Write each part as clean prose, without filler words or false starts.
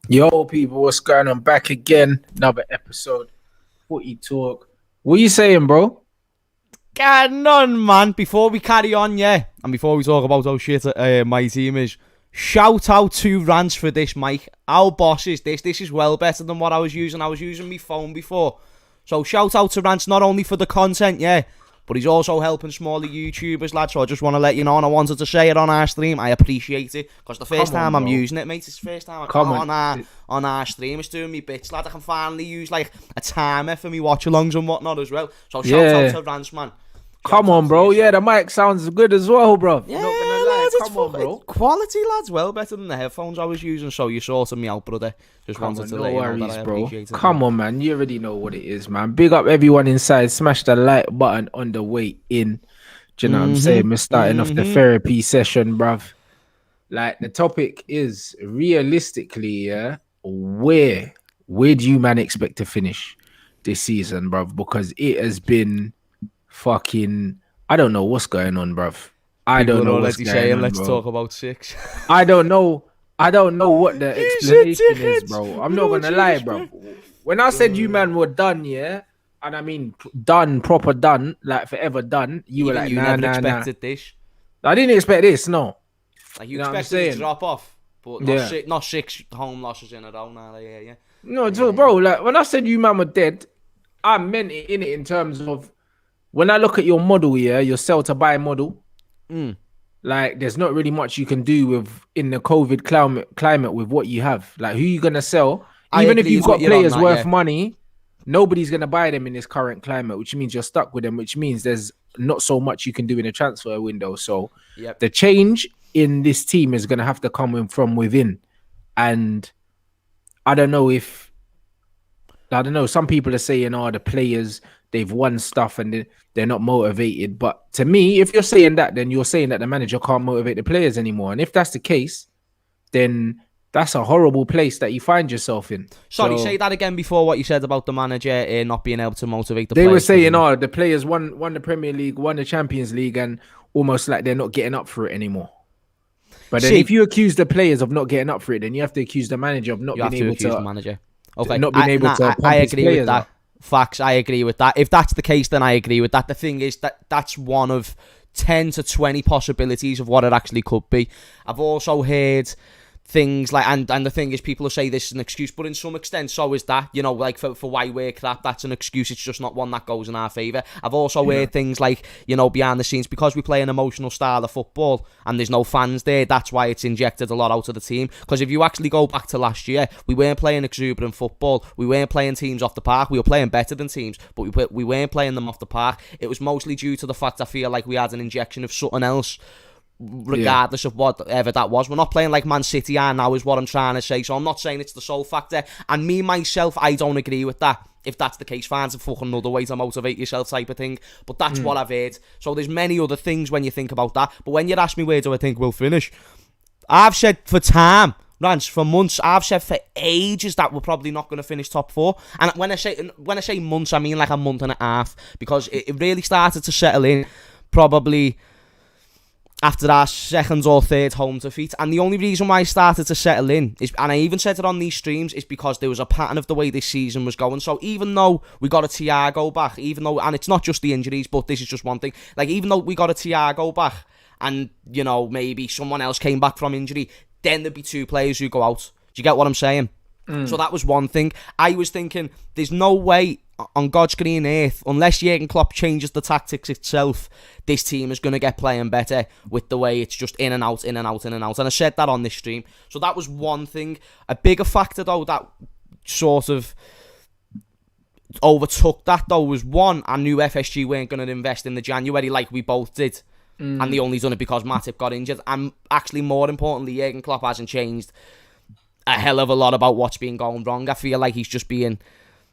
Yo, people, what's going on? Back again, another episode. Footy talk. What you saying, bro? Getting on, man. Before we carry on, and before we talk about how shit my team is, shout out to Rants for this mic. Our boss is this. This is well better than what I was using. I was using my phone before. So shout out to Rants, not only for the content, but he's also helping smaller YouTubers, lad. So I just want to let you know, and I wanted to say it on our stream. I appreciate it, because the first time I'm using it, mate. It's the first time I've got on our stream. It's doing me bits, lad. I can finally use, like, a timer for me watch-alongs and whatnot as well. So shout out to Rants, man. Come on, bro. Yeah, the mic sounds good as well, bro. Yeah, not gonna lie. lads, Come on, bro. Quality, lads. Well better than the headphones I was using, so you sorted me out, brother. Just wanted to let you know that I appreciate it. Come on, man. You already know what it is, man. Big up everyone inside. Smash the like button on the way in. Do you know what I'm saying? We're starting off the therapy session, bruv. Like, the topic is, realistically, where do you, man, expect to finish this season, bruv? Because it has been fucking, I don't know what's going on, bruv. I don't know what's going on, let's bro. talk about 6. I don't know what the explanation is, bro. I'm not gonna lie, bro. When I said you, man, were done, and I mean done, proper done, like forever done, you were like, you never expected this. I didn't expect this, no. Like, you expected it to drop off, but not 6 home losses in a row now. No, bro. Like, when I said you, man, were dead, I meant it in terms of, when I look at your model, your sell to buy model, like, there's not really much you can do in the COVID climate with what you have. Like, who you gonna sell? Even if you've got players worth money, nobody's gonna buy them in this current climate, which means you're stuck with them, which means there's not so much you can do in a transfer window. So the change in this team is gonna have to come in from within. And I don't know. Some people are saying, the players, they've won stuff and they're not motivated. But to me, if you're saying that, then you're saying that the manager can't motivate the players anymore. And if that's the case, then that's a horrible place that you find yourself in. Sorry, say that again before what you said about the manager not being able to motivate the players. They were saying, the players won the Premier League, won the Champions League, and almost like they're not getting up for it anymore. But then if you accuse the players of not getting up for it, then you have to accuse the manager of not being able to. The manager. Okay, not being able to. I agree with that. Facts, I agree with that. If that's the case, then I agree with that. The thing is that's one of 10 to 20 possibilities of what it actually could be. I've also heard things like, and the thing is, people will say this is an excuse, but in some extent so is that, like for why we're crap, that's an excuse. It's just not one that goes in our favour. I've also heard things like, behind the scenes, because we play an emotional style of football and there's no fans there, that's why it's injected a lot out of the team. Because if you actually go back to last year, we weren't playing exuberant football, we weren't playing teams off the park, we were playing better than teams, but we weren't playing them off the park. It was mostly due to the fact I feel like we had an injection of something else, regardless of whatever that was. We're not playing like Man City are now, is what I'm trying to say. So I'm not saying it's the sole factor, and me myself, I don't agree with that. If that's the case, find a fucking another way to motivate yourself, type of thing. But that's what I've heard. So there's many other things when you think about that. But when you ask me where do I think we'll finish, I've said for time, Rants, for months, I've said for ages that we're probably not going to finish top 4. And when I say months, I mean like a month and a half, because it really started to settle in probably after our second or third home defeat. And the only reason why I started to settle in is, and I even said it on these streams, is because there was a pattern of the way this season was going. So even though we got a Thiago back, and it's not just the injuries, but this is just one thing, like, even though we got a Thiago back and, maybe someone else came back from injury, then there'd be 2 players who go out. Do you get what I'm saying? So that was one thing. I was thinking, there's no way on God's green earth, unless Jurgen Klopp changes the tactics itself, this team is going to get playing better with the way it's just in and out, in and out, in and out. And I said that on this stream. So that was one thing. A bigger factor, though, that sort of overtook that, though, was one, I knew FSG weren't going to invest in the January like we both did. And they only done it because Matip got injured. And actually, more importantly, Jurgen Klopp hasn't changed a hell of a lot about what's been going wrong. I feel like he's just being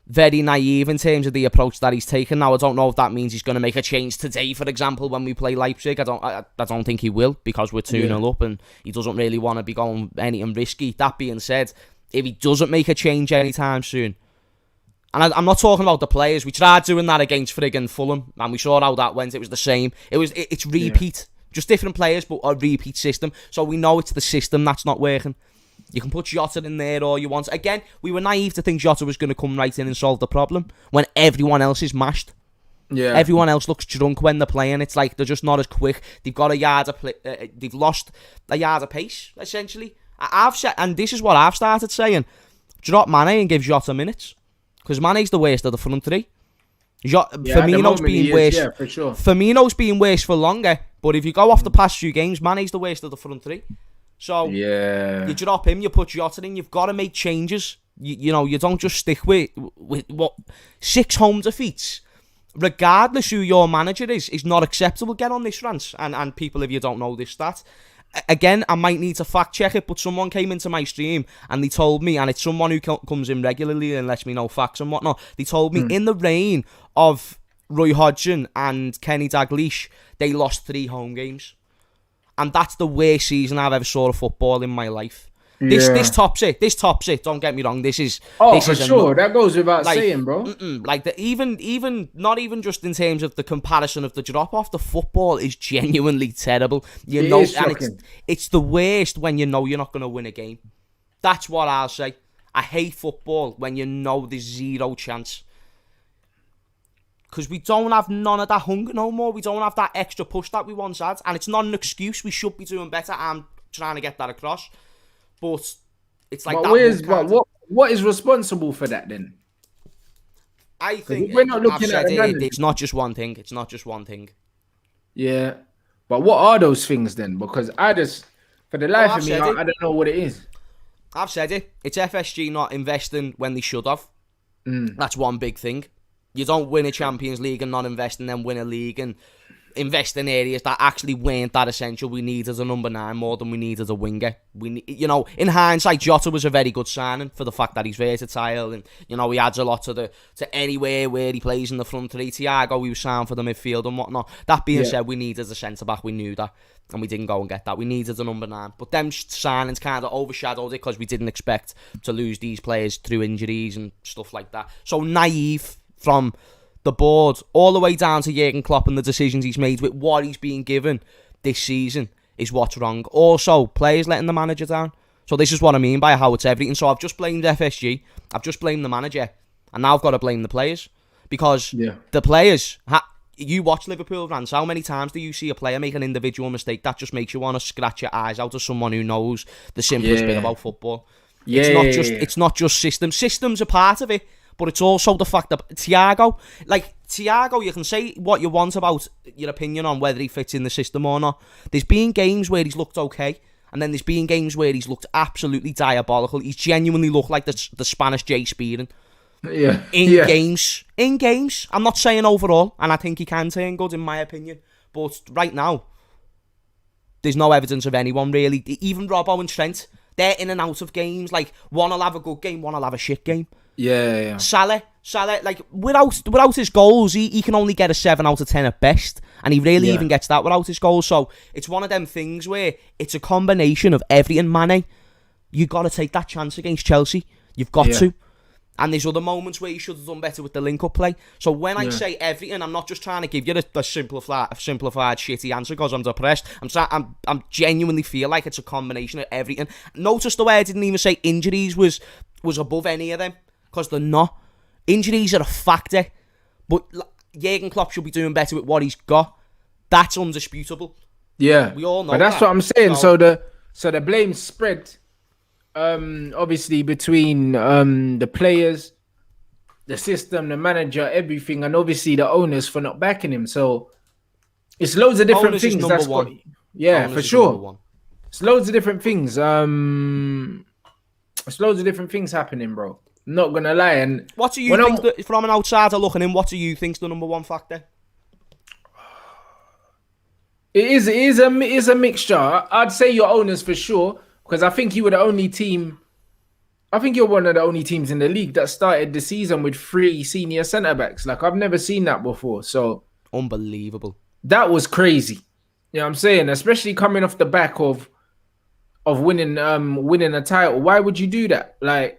very naive in terms of the approach that he's taken. Now, I don't know if that means he's going to make a change today, for example, when we play Leipzig. I don't think he will, because we're 2-0 up and he doesn't really want to be going anything risky. That being said, if he doesn't make a change anytime soon, and I'm not talking about the players, we tried doing that against friggin' Fulham and we saw how that went. It was the same. It's repeat. Just different players, but a repeat system. So we know it's the system that's not working. You can put Jota in there all you want. Again, we were naive to think Jota was going to come right in and solve the problem when everyone else is mashed. Yeah. Everyone else looks drunk when they're playing. It's like they're just not as quick. They've got a yard of they've lost a yard of pace, essentially. I've said, and this is what I've started saying: drop Mane and give Jota minutes, because Mane's the worst of the front three. Firmino's being worse. Yeah, for sure. Firmino's being worse for longer. But if you go off the past few games, Mane's the worst of the front three. So you drop him, you put Jota in. You've got to make changes. You know, you don't just stick with what 6 home defeats. Regardless who your manager is not acceptable. Get on this, Rants, and people, if you don't know this stat. Again, I might need to fact check it, but someone came into my stream and they told me, and it's someone who comes in regularly and lets me know facts and whatnot. They told me in the reign of Roy Hodgson and Kenny Dalglish, they lost 3 home games, and that's the worst season I've ever saw of football in my life. This tops it. This tops it. Don't get me wrong. This is for sure. That goes without saying, bro. Like even not even just in terms of the comparison of the drop off. The football is genuinely terrible. You know, and it's the worst when you know you're not going to win a game. That's what I'll say. I hate football when you know there's 0 chance. Because we don't have none of that hunger no more. We don't have that extra push that we once had, and it's not an excuse. We should be doing better. I'm trying to get that across. But it's like what is responsible for that then? I think we're not looking at it's not just one thing. It's not just one thing. Yeah, but what are those things then? Because for the life of me, I don't know what it is. I've said it. It's FSG not investing when they should have. That's one big thing. You don't win a Champions League and not invest, and then win a league and invest in areas that actually weren't that essential. We needed a number 9 more than we needed a winger. In hindsight, Jota was a very good signing for the fact that he's versatile, and he adds a lot to anywhere where he plays in the front three. Thiago, we were signed for the midfield and whatnot. That being said, we needed a centre back. We knew that, and we didn't go and get that. We needed a number 9, but them signings kind of overshadowed it because we didn't expect to lose these players through injuries and stuff like that. So naive from the board, all the way down to Jurgen Klopp and the decisions he's made with what he's being given this season is what's wrong. Also, players letting the manager down. So this is what I mean by how it's everything. So I've just blamed FSG, I've just blamed the manager, and now I've got to blame the players. Because the players, you watch Liverpool, Rants, how many times do you see a player make an individual mistake that just makes you want to scratch your eyes out of someone who knows the simplest bit about football? It's not just systems. Systems are part of it. But it's also the fact that Thiago, you can say what you want about your opinion on whether he fits in the system or not. There's been games where he's looked okay, and then there's been games where he's looked absolutely diabolical. He's genuinely looked like the Spanish Jay Spearing. In games. I'm not saying overall, and I think he can turn good in my opinion. But right now, there's no evidence of anyone really. Even Robbo and Trent, they're in and out of games. Like, one will have a good game, one will have a shit game. Yeah. Salah, like, without his goals, he can only get a 7 out of 10 at best, and he really even gets that without his goals. So it's one of them things where it's a combination of everything. Mane, you got to take that chance against Chelsea. You've got to. And there's other moments where you should have done better with the link-up play. So when I say everything, I'm not just trying to give you a simplified shitty answer because I'm depressed. I'm genuinely feel like it's a combination of everything. Notice the way I didn't even say injuries was above any of them, because they're not. Injuries are a factor, but Jurgen Klopp should be doing better with what he's got. That's undisputable. Yeah, we all know. But that's what I'm saying. So the blame spread, obviously between the players, the system, the manager, everything, and obviously the owners for not backing him. So it's loads of different owners things. That's what. Yeah, for sure. It's loads of different things. It's loads of different things happening, bro. Not gonna lie. And what do you think from an outsider looking in? What do you think's the number 1 factor? It is a mixture. I'd say your owners for sure, because I think you were the only team. I think you're one of the only teams in the league that started the season with 3 senior centre backs. Like, I've never seen that before. So unbelievable. That was crazy. You know what I'm saying? Especially coming off the back of winning a title. Why would you do that? Like,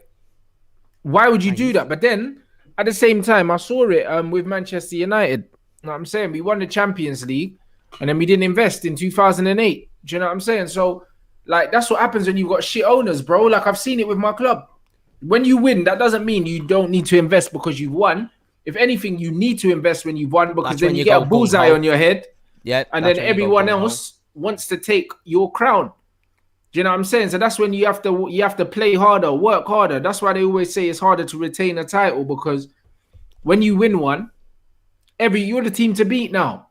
why would you do that? But then, at the same time, I saw it with Manchester United. You know what I'm saying? We won the Champions League. and then we didn't invest in 2008. Do you know what I'm saying? So, like, that's what happens when you've got shit owners, bro. Like, I've seen it with my club. When you win, that doesn't mean you don't need to invest because you've won. If anything, you need to invest when you've won, because then you get a bullseye on your head. Yeah. And then everyone else wants to take your crown. Do you know what I'm saying? So that's when you have to play harder, work harder. That's why they always say it's harder to retain a title, because when you win one, you're the team to beat now.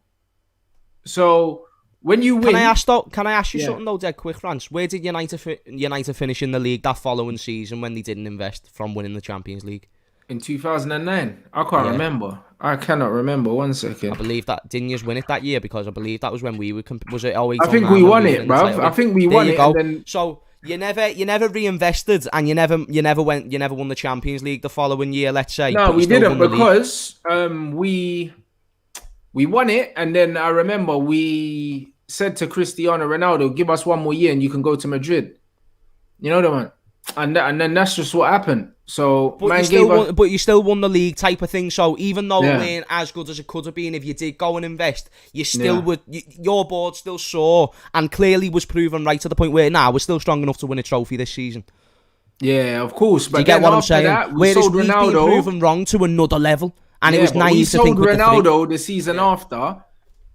So when you win, can I ask you something though, dead quick, Rants? Where did United finish in the league that following season when they didn't invest from winning the Champions League? In 2009, I can't remember. I cannot remember. 1 second. I believe that didn't you was win it that year, because I believe that was when we were. Was it 08? I think we won it, bruv. I think we won it. And then... So you never reinvested, and you never won the Champions League the following year. Let's say. No, we didn't, because we won it, and then I remember we said to Cristiano Ronaldo, "Give us 1 more year, and you can go to Madrid." You know the one, and then that's just what happened. So, but you still won the league, type of thing. So even though it weren't as good as it could have been, if you did go and invest, you still would. Your board still saw, and clearly was proven right to the point where now we're still strong enough to win a trophy this season. Yeah, of course. But do you get what I'm saying? Whereas we've been proven wrong to another level, and it was naive to think. We sold Ronaldo the season after,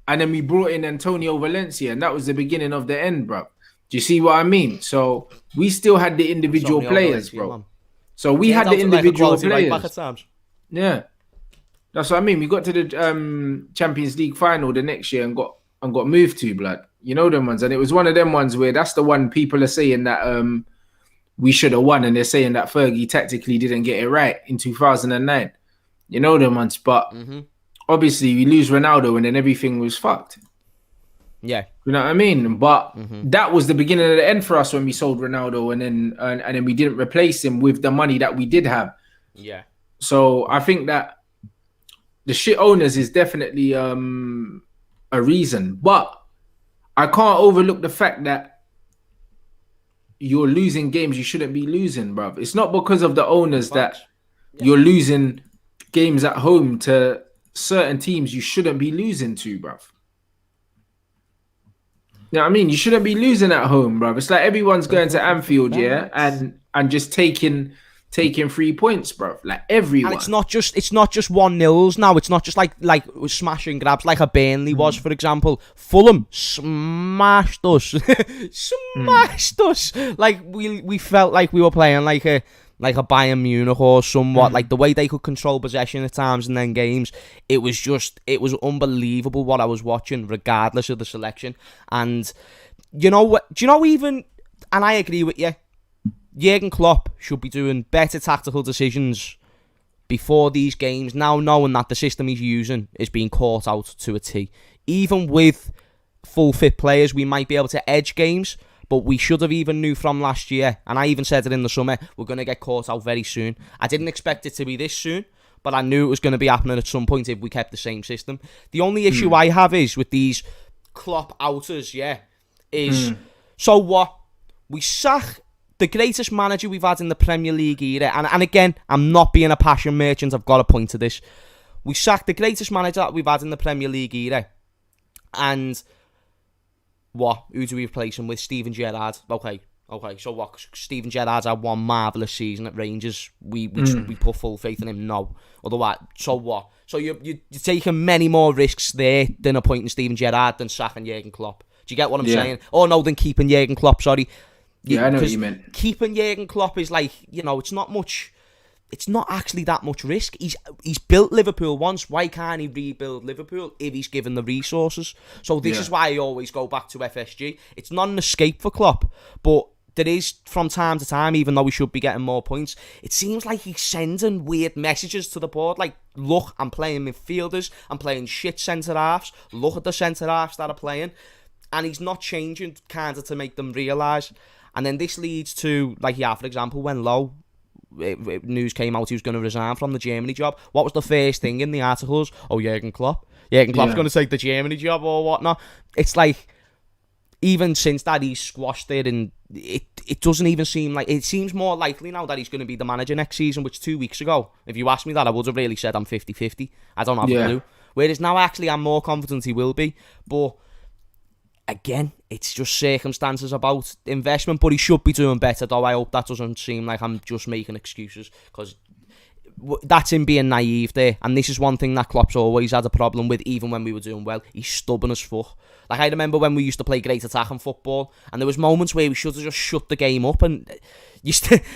and then we brought in Antonio Valencia, and that was the beginning of the end, bro. Do you see what I mean? So we still had the individual players, bro. Man. So we had the individual players. Back at times. Yeah, that's what I mean. We got to the Champions League final the next year and got moved to, blood. You know them ones, and it was one of them ones where that's the one people are saying that we should have won, and they're saying that Fergie tactically didn't get it right in 2009. You know them ones, but obviously we lose Ronaldo, and then everything was fucked. Yeah, you know what I mean. But that was the beginning of the end for us when we sold Ronaldo, and then we didn't replace him with the money that we did have. Yeah. So I think that the shit owners is definitely a reason, but I can't overlook the fact that you're losing games you shouldn't be losing, bruv. It's not because of the owners that you're losing games at home to certain teams you shouldn't be losing to, bruv. You know what I mean? You shouldn't be losing at home, bro. It's like everyone's going to Anfield, and just taking 3 points, bro. Like everyone. And it's not just 1-0s now. It's not just like smash and grabs like a Burnley was, for example. Fulham smashed us, us. Like we felt like we were playing like a Bayern Munich or somewhat. Like the way they could control possession at times in then games, it was unbelievable what I was watching, regardless of the selection. And you know what? Do you know even? And I agree with you. Jurgen Klopp should be doing better tactical decisions before these games. Now knowing that the system he's using is being caught out to a T. Even with full fit players, we might be able to edge games. But we should have even knew from last year, and I even said it in the summer, we're going to get caught out very soon. I didn't expect it to be this soon, but I knew it was going to be happening at some point if we kept the same system. The only issue I have is with these Klopp outers, so what? We sack the greatest manager we've had in the Premier League era, and again, I'm not being a passion merchant, I've got a point to this. We sacked the greatest manager that we've had in the Premier League era, and... what? Who do we replace him with? Steven Gerrard. Okay. So what? Steven Gerrard's had one marvellous season at Rangers. We put full faith in him. No. Otherwise, so what? So you're taking many more risks there than appointing Steven Gerrard than sacking Jurgen Klopp. Do you get what I'm saying? Oh no, than keeping Jurgen Klopp. Sorry. Yeah, I know what you meant. Keeping Jurgen Klopp is like, it's not much. It's not actually that much risk. He's built Liverpool once. Why can't he rebuild Liverpool if he's given the resources? So this is why I always go back to FSG. It's not an escape for Klopp, but there is from time to time, even though we should be getting more points, it seems like he's sending weird messages to the board. Like, look, I'm playing midfielders. I'm playing shit centre-halves. Look at the centre-halves that are playing. And he's not changing kind of to make them realise. And then this leads to, like, for example, when Lowe, news came out he was going to resign from the Germany job. What was the first thing in the articles? Oh, Jurgen Klopp. Jurgen Klopp's going to take the Germany job or whatnot. It's like, even since that, he's squashed it, and it doesn't even seem like... It seems more likely now that he's going to be the manager next season, which 2 weeks ago, if you asked me that, I would have really said I'm 50-50. I don't have a clue. Whereas now, actually, I'm more confident he will be. But again, it's just circumstances about investment, but he should be doing better, though. I hope that doesn't seem like I'm just making excuses, because that's him being naive there. And this is one thing that Klopp's always had a problem with, even when we were doing well. He's stubborn as fuck. Like, I remember when we used to play great attacking football, and there was moments where we should have just shut the game up, and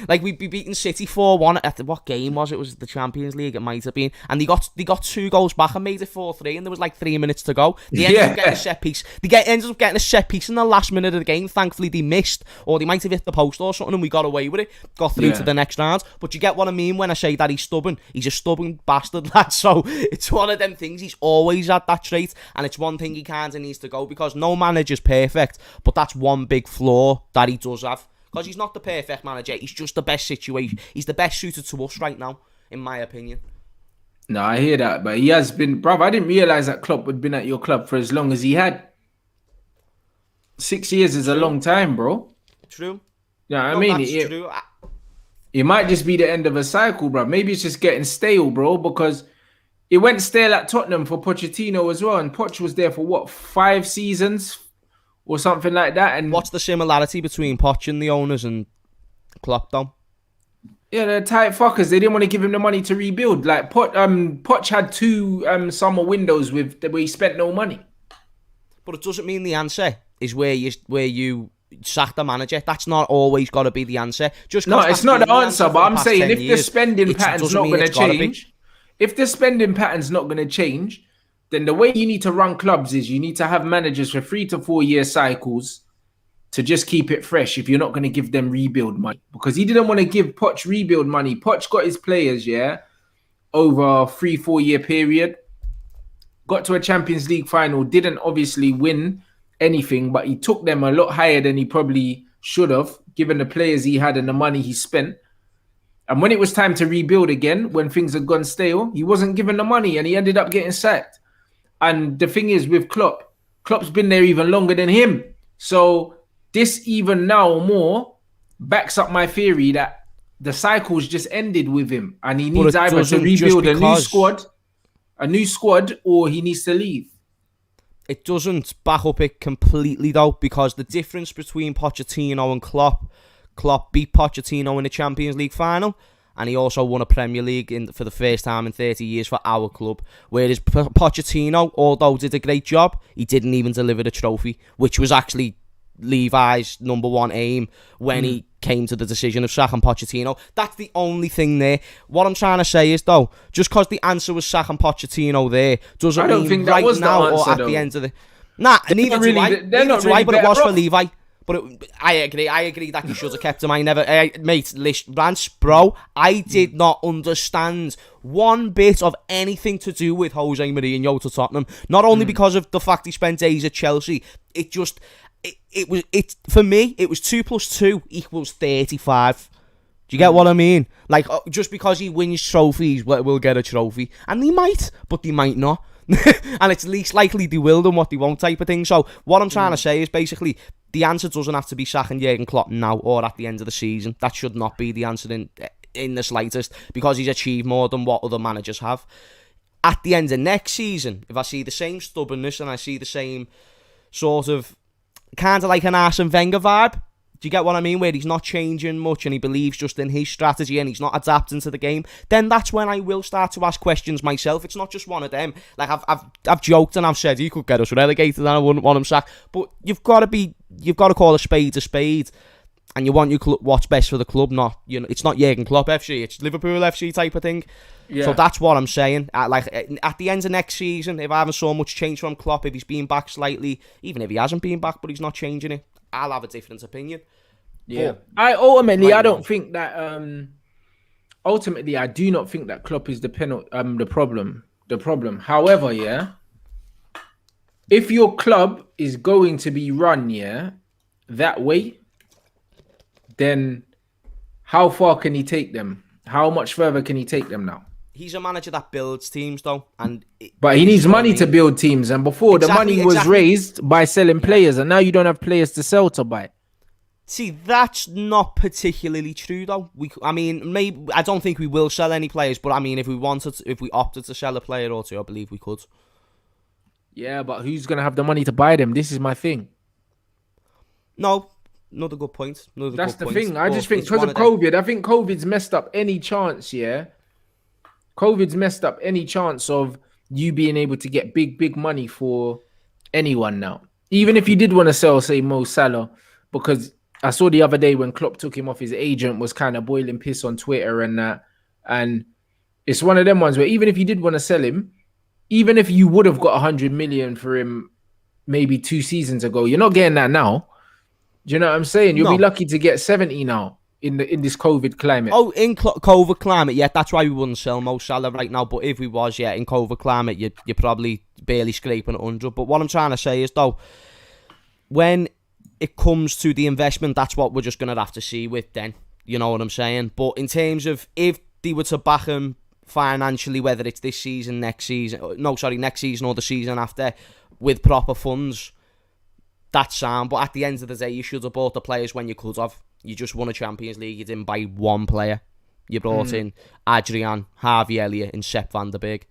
like, we'd be beating City 4-1 at what game was it? Was the Champions League? It might have been. And they got 2 goals back and made it 4-3, and there was like 3 minutes to go. They ended up getting a set piece. Ended up getting a set piece in the last minute of the game. Thankfully, they missed, or they might have hit the post or something, and we got away with it. Got through to the next round. But you get what I mean when I say that he's stubborn. He's a stubborn bastard, lad. So it's one of them things. He's always had that trait, and it's one thing he kind of needs to go, because no manager's perfect, but that's one big flaw that he does have. Because he's not the perfect manager. He's just the best situation. He's the best suited to us right now, in my opinion. No, I hear that, but he has been, bruv. I didn't realise that Klopp had been at your club for as long as he had. 6 years is a long time, bro. True. Yeah, I mean, it might just be the end of a cycle, bro. Maybe it's just getting stale, bro, because it went stale at Tottenham for Pochettino as well, and Poch was there for what, 5 seasons? Or something like that. And what's the similarity between Poch and the owners and Klopp, though? Yeah, they're tight fuckers. They didn't want to give him the money to rebuild. Like Poch had 2 summer windows where he spent no money. But it doesn't mean the answer is where you sack the manager. That's not always got to be the answer. No, it's not the answer. But I'm saying if the spending pattern's not going to change, if the spending pattern's not going to change, then the way you need to run clubs is you need to have managers for 3 to 4 year cycles to just keep it fresh if you're not going to give them rebuild money. Because he didn't want to give Poch rebuild money. Poch got his players, over a 3-4 year period. Got to a Champions League final, didn't obviously win anything, but he took them a lot higher than he probably should have, given the players he had and the money he spent. And when it was time to rebuild again, when things had gone stale, he wasn't given the money and he ended up getting sacked. And the thing is with Klopp's been there even longer than him. So this even now more backs up my theory that the cycle's just ended with him. And he needs either to rebuild a new squad, or he needs to leave. It doesn't back up it completely, though, because the difference between Pochettino and Klopp beat Pochettino in the Champions League final, and he also won a Premier League for the first time in 30 years for our club. Whereas Pochettino, although did a great job, he didn't even deliver the trophy, which was actually Levi's number one aim when he came to the decision of sacking Pochettino. That's the only thing there. What I'm trying to say is, though, just because the answer was sacking Pochettino there doesn't mean right now or at the end of the... Nah, neither do I, but it was for Levi. But I agree that you should have kept him. Mate, Rants, bro, I did not understand one bit of anything to do with Jose Mourinho to Tottenham. Not only because of the fact he spent days at Chelsea, for me, it was 2 + 2 = 35. Do you get what I mean? Like, just because he wins trophies, we'll get a trophy. And they might, but they might not. And it's least likely they will than what they won't, type of thing. So what I'm trying to say is basically the answer doesn't have to be sacking Jurgen Klopp now or at the end of the season. That should not be the answer in the slightest, because he's achieved more than what other managers have. At the end of next season, if I see the same stubbornness and I see the same sort of kind of like an Arsene Wenger vibe, do you get what I mean? Where he's not changing much and he believes just in his strategy and he's not adapting to the game, then that's when I will start to ask questions myself. It's not just one of them. Like, I've joked and I've said he could get us relegated and I wouldn't want him sacked. But you've got to call a spade, and you want what's best for the club. Not, it's not Jurgen Klopp FC, it's Liverpool FC type of thing. Yeah. So that's what I'm saying. At the end of next season, if I haven't saw much change from Klopp, if he's been back slightly, even if he hasn't been back but he's not changing it, I'll have a different opinion. Yeah, I don't think that. Ultimately, I do not think that Klopp is the problem. The problem. However, if your club is going to be run, that way, then how far can he take them? How much further can he take them now? He's a manager that builds teams, though, but he needs money to build teams. And before, the money was raised by selling players, and now you don't have players to sell to buy. See, that's not particularly true, though. Maybe I don't think we will sell any players, but if we opted to sell a player or two, I believe we could. Yeah, but who's gonna have the money to buy them? This is my thing. No, another good point. That's the thing. I just think because of COVID, I think COVID's messed up any chance, COVID's messed up any chance of you being able to get big money for anyone now. Even if you did want to sell, say, Mo Salah, because I saw the other day when Klopp took him off, his agent was kind of boiling piss on Twitter and that. And it's one of them ones where even if you did want to sell him, even if you would have got 100 million for him maybe 2 seasons ago, you're not getting that now. Do you know what I'm saying? You'll be lucky to get 70 now in this COVID climate. Oh, in COVID climate, yeah, that's why we wouldn't sell Mo Salah right now. But if we was, in COVID climate, you're probably barely scraping 100. But what I'm trying to say is, though, when it comes to the investment, that's what we're just going to have to see with then. You know what I'm saying? But in terms of if they were to back him financially, whether it's this season, next season, next season or the season after, with proper funds, that's sound. But at the end of the day, you should have bought the players when you could have. You just won a Champions League. You didn't buy one player. You brought in Adrian, Harvey Elliott, and Sepp van der Berg.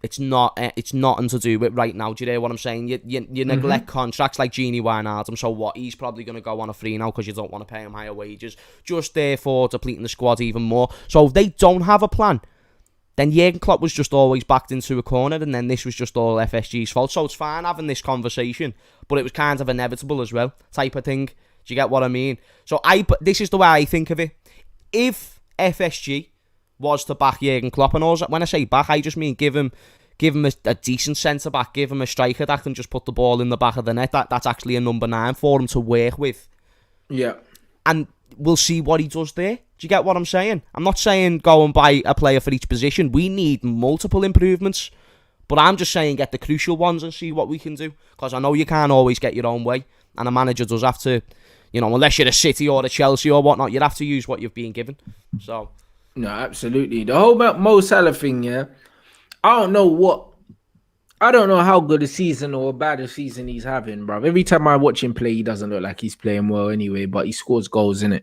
It's nothing to do with right now. Do you hear what I'm saying? You neglect contracts like Gini Wijnaldum. So what? He's probably going to go on a free now because you don't want to pay him higher wages. Just therefore depleting the squad even more. So if they don't have a plan, then Jurgen Klopp was just always backed into a corner, and then this was just all FSG's fault. So it's fine having this conversation, but it was kind of inevitable as well, type of thing. Do you get what I mean? So this is the way I think of it. If FSG was to back Jurgen Klopp, and also when I say back, I just mean give him a decent centre back, give him a striker that can just put the ball in the back of the net. That's actually a number 9 for him to work with. Yeah, and we'll see what he does there. Do you get what I'm saying? I'm not saying go and buy a player for each position. We need multiple improvements. But I'm just saying get the crucial ones and see what we can do. Because I know you can't always get your own way. And a manager does have to, unless you're a City or a Chelsea or whatnot, you have to use what you've been given. So, no, absolutely. The whole Mo Salah thing, I don't know how good a season or bad a season he's having, bro. Every time I watch him play, he doesn't look like he's playing well anyway, but he scores goals, innit?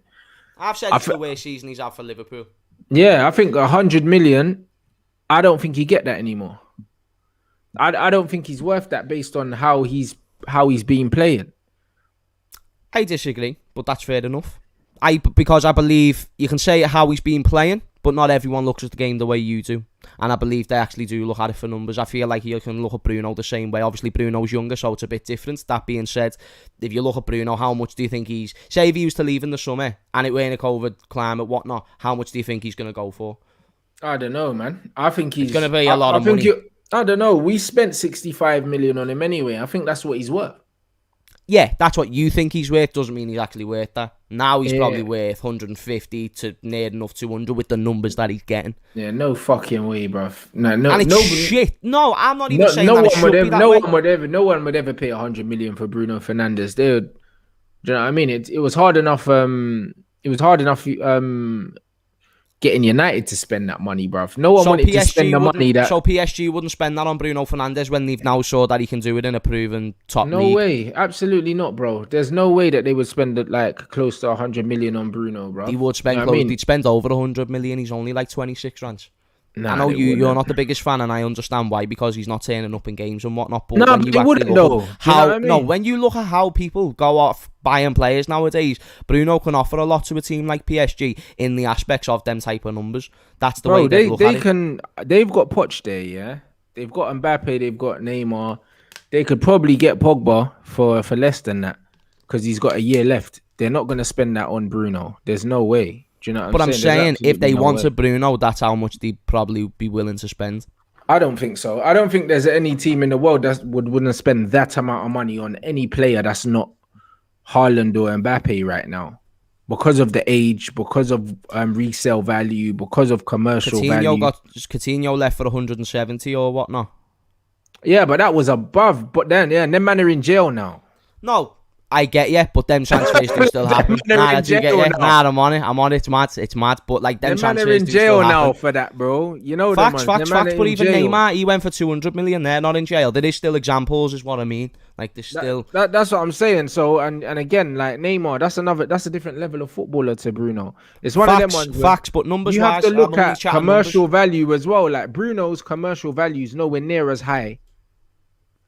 I've said it's the worst season he's had for Liverpool. Yeah, I think 100 million, I don't think he get that anymore. I don't think he's worth that based on how he's been playing. I disagree, but that's fair enough. Because I believe you can say how he's been playing, but not everyone looks at the game the way you do. And I believe they actually do look at it for numbers. I feel like you can look at Bruno the same way. Obviously, Bruno's younger, so it's a bit different. That being said, if you look at Bruno, how much do you think he's... Say if he was to leave in the summer, and it were in a COVID climate, whatnot, how much do you think he's going to go for? I don't know, man. I think he's... It's going to be a lot of money. I don't know. We spent 65 million on him anyway. I think that's what he's worth. Yeah, that's what you think he's worth. Doesn't mean he's actually worth that. Now he's probably worth 150 to near enough 200 with the numbers that he's getting. Yeah, no fucking way, bruv. No, and it's shit. No, I'm not even saying that it should be that way. No one would ever pay 100 million for Bruno Fernandes. Do you know what I mean? It was hard enough. Getting United to spend that money, bruv. No one wanted to spend the money that... So PSG wouldn't spend that on Bruno Fernandes when they've now saw that he can do it in a proven top league? No way. Absolutely not, bro. There's no way that they would spend close to 100 million on Bruno, bro. He would spend He'd spend over 100 million. He's only like 26 rants. Nah, I know you're not the biggest fan, and I understand why, because he's not turning up in games and whatnot. But no, he wouldn't though. When you look at how people go off buying players nowadays, Bruno can offer a lot to a team like PSG in the aspects of them type of numbers. That's the way they look at it. They've got Poch there, yeah. They've got Mbappe, they've got Neymar. They could probably get Pogba for less than that because he's got a year left. They're not going to spend that on Bruno. There's no way. Do you know what I'm saying? If they wanted Bruno, that's how much they'd probably be willing to spend. I don't think so. I don't think there's any team in the world that wouldn't spend that amount of money on any player that's not Haaland or Mbappe right now. Because of the age, because of resale value, because of commercial value. Coutinho left for 170 or whatnot. Yeah, but that was above. But then, them man are in jail now. No. I get you, but them transfers do still happen. I do get you. I'm on it. It's mad. But them transfers are in jail now for that, bro. You know facts. But even Neymar, he went for 200 million there, not in jail. There is still examples, is what I mean. There's still. That's what I'm saying. So and again, Neymar, that's a different level of footballer to Bruno. It's one of them ones. Facts, but numbers. You have to look at commercial value as well. Like Bruno's commercial value is nowhere near as high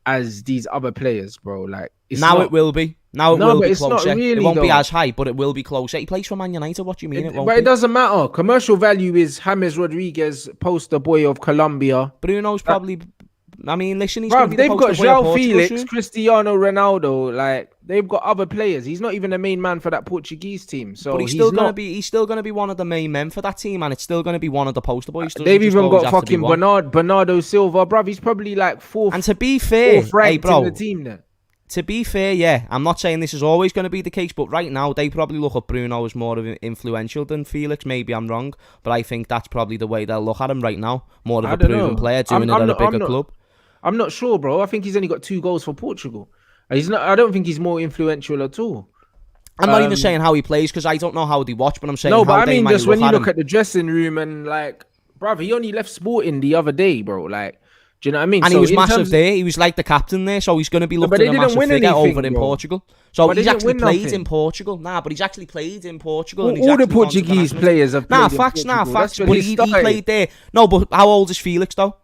as these other players, bro. Like It will be. Now it No, will but be it's not closer. really, It won't be though. as high, but it will be closer. He plays for Man United. What do you mean it won't But it be? doesn't matter. Commercial value is James Rodriguez, poster boy of Colombia. Bruno's probably. I mean, listen, he's going to Bruv, be the they've got poster boy of João Portugal Felix, soon. Cristiano Ronaldo. Like they've got other players. He's not even the main man for that Portuguese team. So But he's still going to be. He's still going to be one of the main men for that team, and it's still going to be one of the poster boys. They've even got fucking Bernardo Silva, bruv. He's probably like fourth. And to be fair, hey, bro, in the team then. To be fair, yeah, I'm not saying this is always going to be the case, but right now they probably look at Bruno as more of an influential than Felix. Maybe I'm wrong, but I think that's probably the way they'll look at him right now. More of a proven player doing it at a bigger club. I'm not sure, bro. I think he's only got 2 goals for Portugal. He's not. I don't think he's more influential at all. I'm not even saying how he plays because I don't know how they watch, but I'm saying no. But how I mean, just when you look him. at the dressing room and like, bruv, he only left Sporting the other day, bro. Like, do you know what I mean? And he was massive there. He was like the captain there, so he's going to be looked at a massive figure over in Portugal. So he's actually played in Portugal. But he's actually played in Portugal. All the Portuguese players have played in Portugal. Facts. But he played there. No, but how old is Felix though?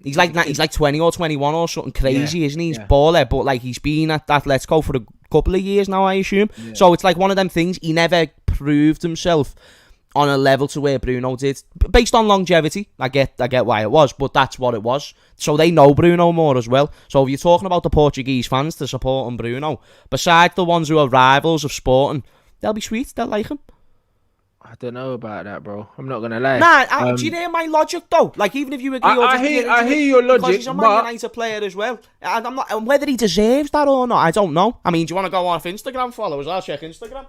He's like 20 or 21 or something crazy, isn't he? He's baller, but like he's been at Atletico for a couple of years now, I assume. Yeah. So it's like one of them things. He never proved himself on a level to where Bruno did, based on longevity. I get why it was, but that's what it was. So they know Bruno more as well. So if you're talking about the Portuguese fans to support Bruno, besides the ones who are rivals of Sporting, they'll be sweet. They'll like him. I don't know about that, bro. I'm not gonna lie. Do you hear my logic though? Like, even if you agree, I hear your logic. Because he's a Man United player as well, and I'm not. Whether he deserves that or not, I don't know. I mean, do you want to go off Instagram followers? I'll check Instagram.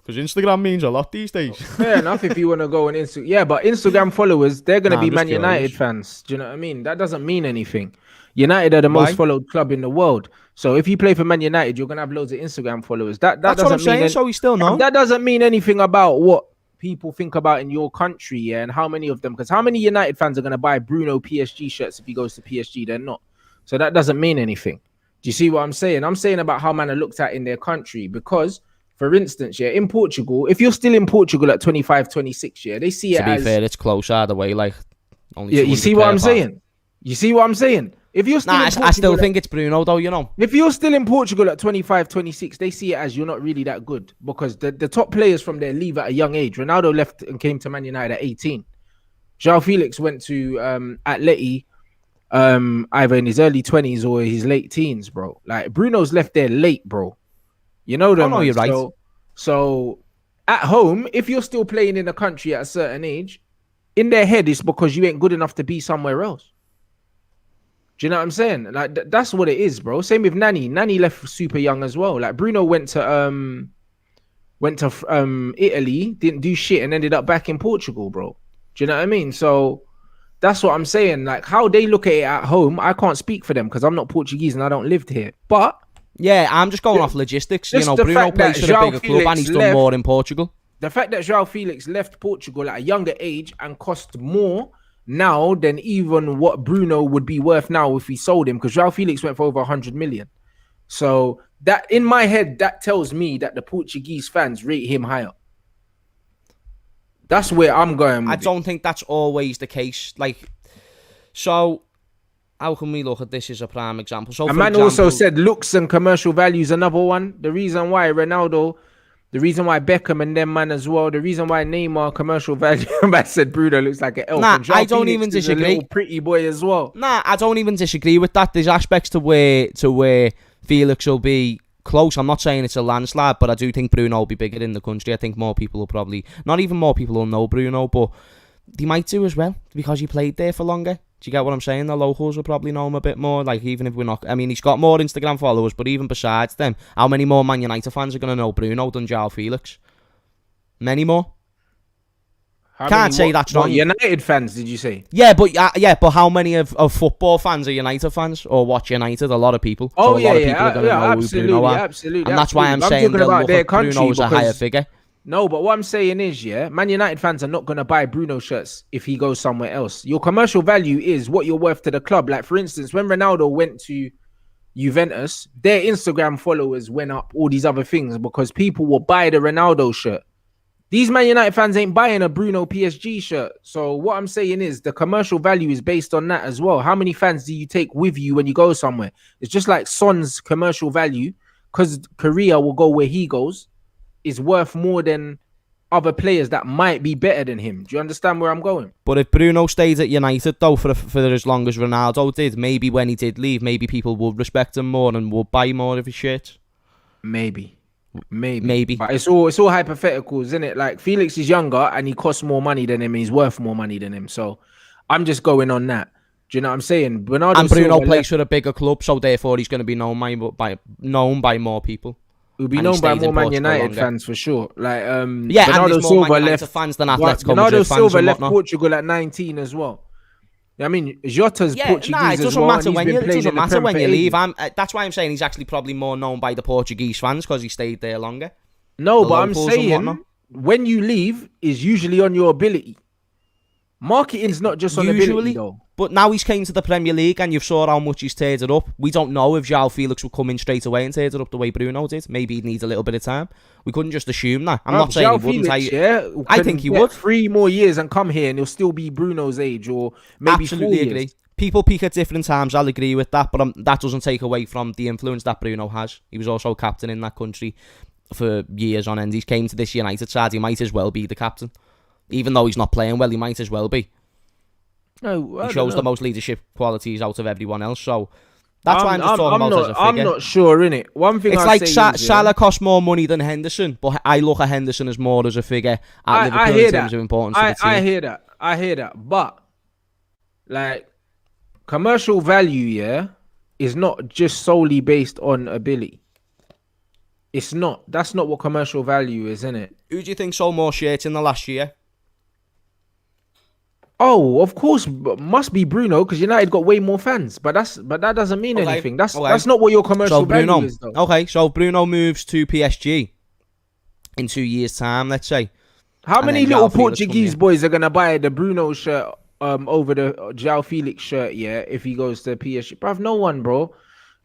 Because Instagram means a lot these days. Fair enough if you want to go on Instagram. Yeah, but Instagram followers, they're going to be Man United fans. Do you know what I mean? That doesn't mean anything. United are the most followed club in the world. So if you play for Man United, you're going to have loads of Instagram followers. That's doesn't what I'm saying, so we still know. That doesn't mean anything about what people think about in your country, yeah, and how many of them. Because how many United fans are going to buy Bruno PSG shirts if he goes to PSG? They're not. So that doesn't mean anything. Do you see what I'm saying? I'm saying about how man are looked at in their country because... For instance, yeah, in Portugal, if you're still in Portugal at 25, 26, yeah, they see it as... To be fair, it's close either way, like... Only you see what I'm saying? You see what I'm saying? If you're still in Portugal... I still think it's Bruno, though, you know. If you're still in Portugal at 25, 26, they see it as you're not really that good because the top players from there leave at a young age. Ronaldo left and came to Man United at 18. João Felix went to Atleti either in his early 20s or his late teens, bro. Like, Bruno's left there late, bro. You know them. Oh, no, you're right. So at home, if you're still playing in the country at a certain age, in their head it's because you ain't good enough to be somewhere else. Do you know what I'm saying? Like that's what it is, bro. Same with Nani. Nani left super young as well. Like Bruno went to Italy, didn't do shit, and ended up back in Portugal, bro. Do you know what I mean? So that's what I'm saying. Like how they look at it at home, I can't speak for them because I'm not Portuguese and I don't live here. But yeah, I'm just going off logistics. You know, Bruno plays for a bigger club and he's done more in Portugal. The fact that João Felix left Portugal at a younger age and cost more now than even what Bruno would be worth now if he sold him, because João Felix went for over 100 million. So that in my head, that tells me that the Portuguese fans rate him higher. That's where I'm going with I don't think that's always the case. Like, so... How can we look at this as a prime example? So, a man also said looks and commercial value is another one. The reason why Ronaldo, the reason why Beckham and them man as well, the reason why Neymar commercial value, I said Bruno looks like an elf. Nah, I don't even disagree. A little pretty boy as well. Nah, I don't even disagree with that. There's aspects to where Felix will be close. I'm not saying it's a landslide, but I do think Bruno will be bigger in the country. I think more people will probably, not even more people will know Bruno, but they might do as well because he played there for longer. Do you get what I'm saying? The locals will probably know him a bit more. Like, even if we're not... I mean, he's got more Instagram followers, but even besides them, how many more Man United fans are going to know Bruno than João Felix? Many more. Can't say that's wrong. United fans, did you say? Yeah, but how many of football fans are United fans or watch United? A lot of people. Oh, so a lot of people are going to know who Bruno are. Absolutely. And that's why I'm saying they'll look at Bruno as a higher figure. No, but what I'm saying is, yeah, Man United fans are not going to buy Bruno shirts if he goes somewhere else. Your commercial value is what you're worth to the club. Like, for instance, when Ronaldo went to Juventus, their Instagram followers went up, all these other things, because people will buy the Ronaldo shirt. These Man United fans ain't buying a Bruno PSG shirt. So what I'm saying is the commercial value is based on that as well. How many fans do you take with you when you go somewhere? It's just like Son's commercial value, because Korea will go where he goes, is worth more than other players that might be better than him. Do you understand where I'm going? But if Bruno stayed at United, though, for as long as Ronaldo did, maybe when he did leave, maybe people would respect him more and would buy more of his shirts. Maybe. But it's all hypotheticals, isn't it? Like Felix is younger and he costs more money than him. He's worth more money than him. So I'm just going on that. Do you know what I'm saying? Bruno plays for a bigger club, so therefore he's going to be known by more people. He'll be known by more Man United fans for sure. Like and there's more Man United fans than Atletico Madrid Bernardo fans Silva left whatnot. Portugal at 19 as well. I mean, Jota's Portuguese it doesn't as well. Matter when it doesn't matter when you leave. That's why I'm saying he's actually probably more known by the Portuguese fans because he stayed there longer. No, but I'm saying when you leave is usually on your ability. Marketing's not just on ability, though. But now he's came to the Premier League and you've saw how much he's teared it up. We don't know if João Felix will come in straight away and tear it up the way Bruno did. Maybe he needs a little bit of time. We couldn't just assume that. I'm not saying he wouldn't. Felix, I think he would. 3 more years and come here and he'll still be Bruno's age, or maybe absolutely 4 years. Agree. People peak at different times. I'll agree with that, but that doesn't take away from the influence that Bruno has. He was also captain in that country for years on end. He came to this United side. He might as well be the captain, even though he's not playing well. He might as well be. No, he shows the most leadership qualities out of everyone else. So that's why I'm just talking about as a figure. I'm not sure, innit? One thing it's like Salah costs more money than Henderson, but I look at Henderson as more as a figure at Liverpool in terms of importance to the team. I hear that. But like commercial value, is not just solely based on ability. It's not. That's not what commercial value is, innit? Who do you think sold more shirts in the last year? Oh, of course, must be Bruno because United got way more fans. But that doesn't mean anything. That's not what your commercial value is, though. Okay, so Bruno moves to PSG in 2 years' time, let's say. How many little Portuguese boys are gonna buy the Bruno shirt over the João Felix shirt? Yeah, if he goes to PSG, bruv, no one, bro.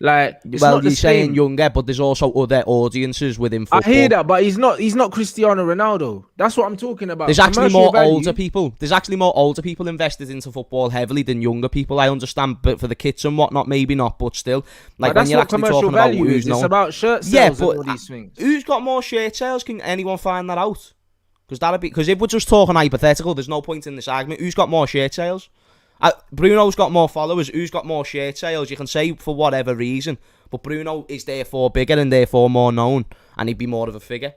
Like, you're saying younger, but there's also other audiences within football. I hear that, but he's not Cristiano Ronaldo. That's what I'm talking about. There's actually more older people. There's actually more older people invested into football heavily than younger people. I understand, but for the kids and whatnot, maybe not. But still, like when you're actually talking about who's known, it's about shirt sales and all these things. Who's got more shirt sales? Can anyone find that out? Because if we're just talking hypothetical, there's no point in this argument. Who's got more shirt sales? Bruno's got more followers. Who's got more shirt sales? You can say for whatever reason, but Bruno is therefore bigger and therefore more known, and he'd be more of a figure.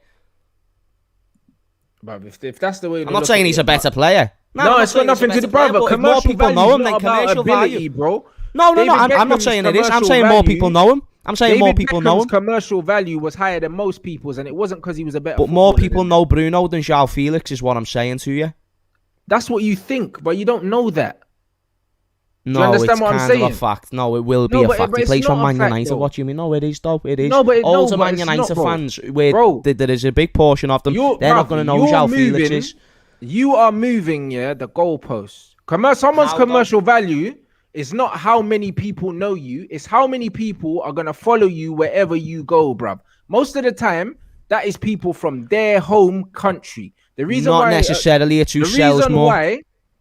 But if that's the way, I'm not saying he's a better player. No, it's got nothing to do. But more people know him than commercial value, bro. No. I'm not saying it is. I'm saying more people know him. I'm saying more people know him. Commercial value was higher than most people's, and it wasn't because he was a better. But more people know Bruno than João Felix is what I'm saying to you. That's what you think, but you don't know that. No, it's kind of a fact. No, it will be a fact. He plays for Man United. What do you mean? No, it is, though. It is. All the Man United fans, where there is a big portion of them, they're not going to know who João Felix is. You are moving, the goalposts. Someone's commercial value is not how many people know you. It's how many people are going to follow you wherever you go, bruv. Most of the time, that is people from their home country. The reason not necessarily it's who sells more.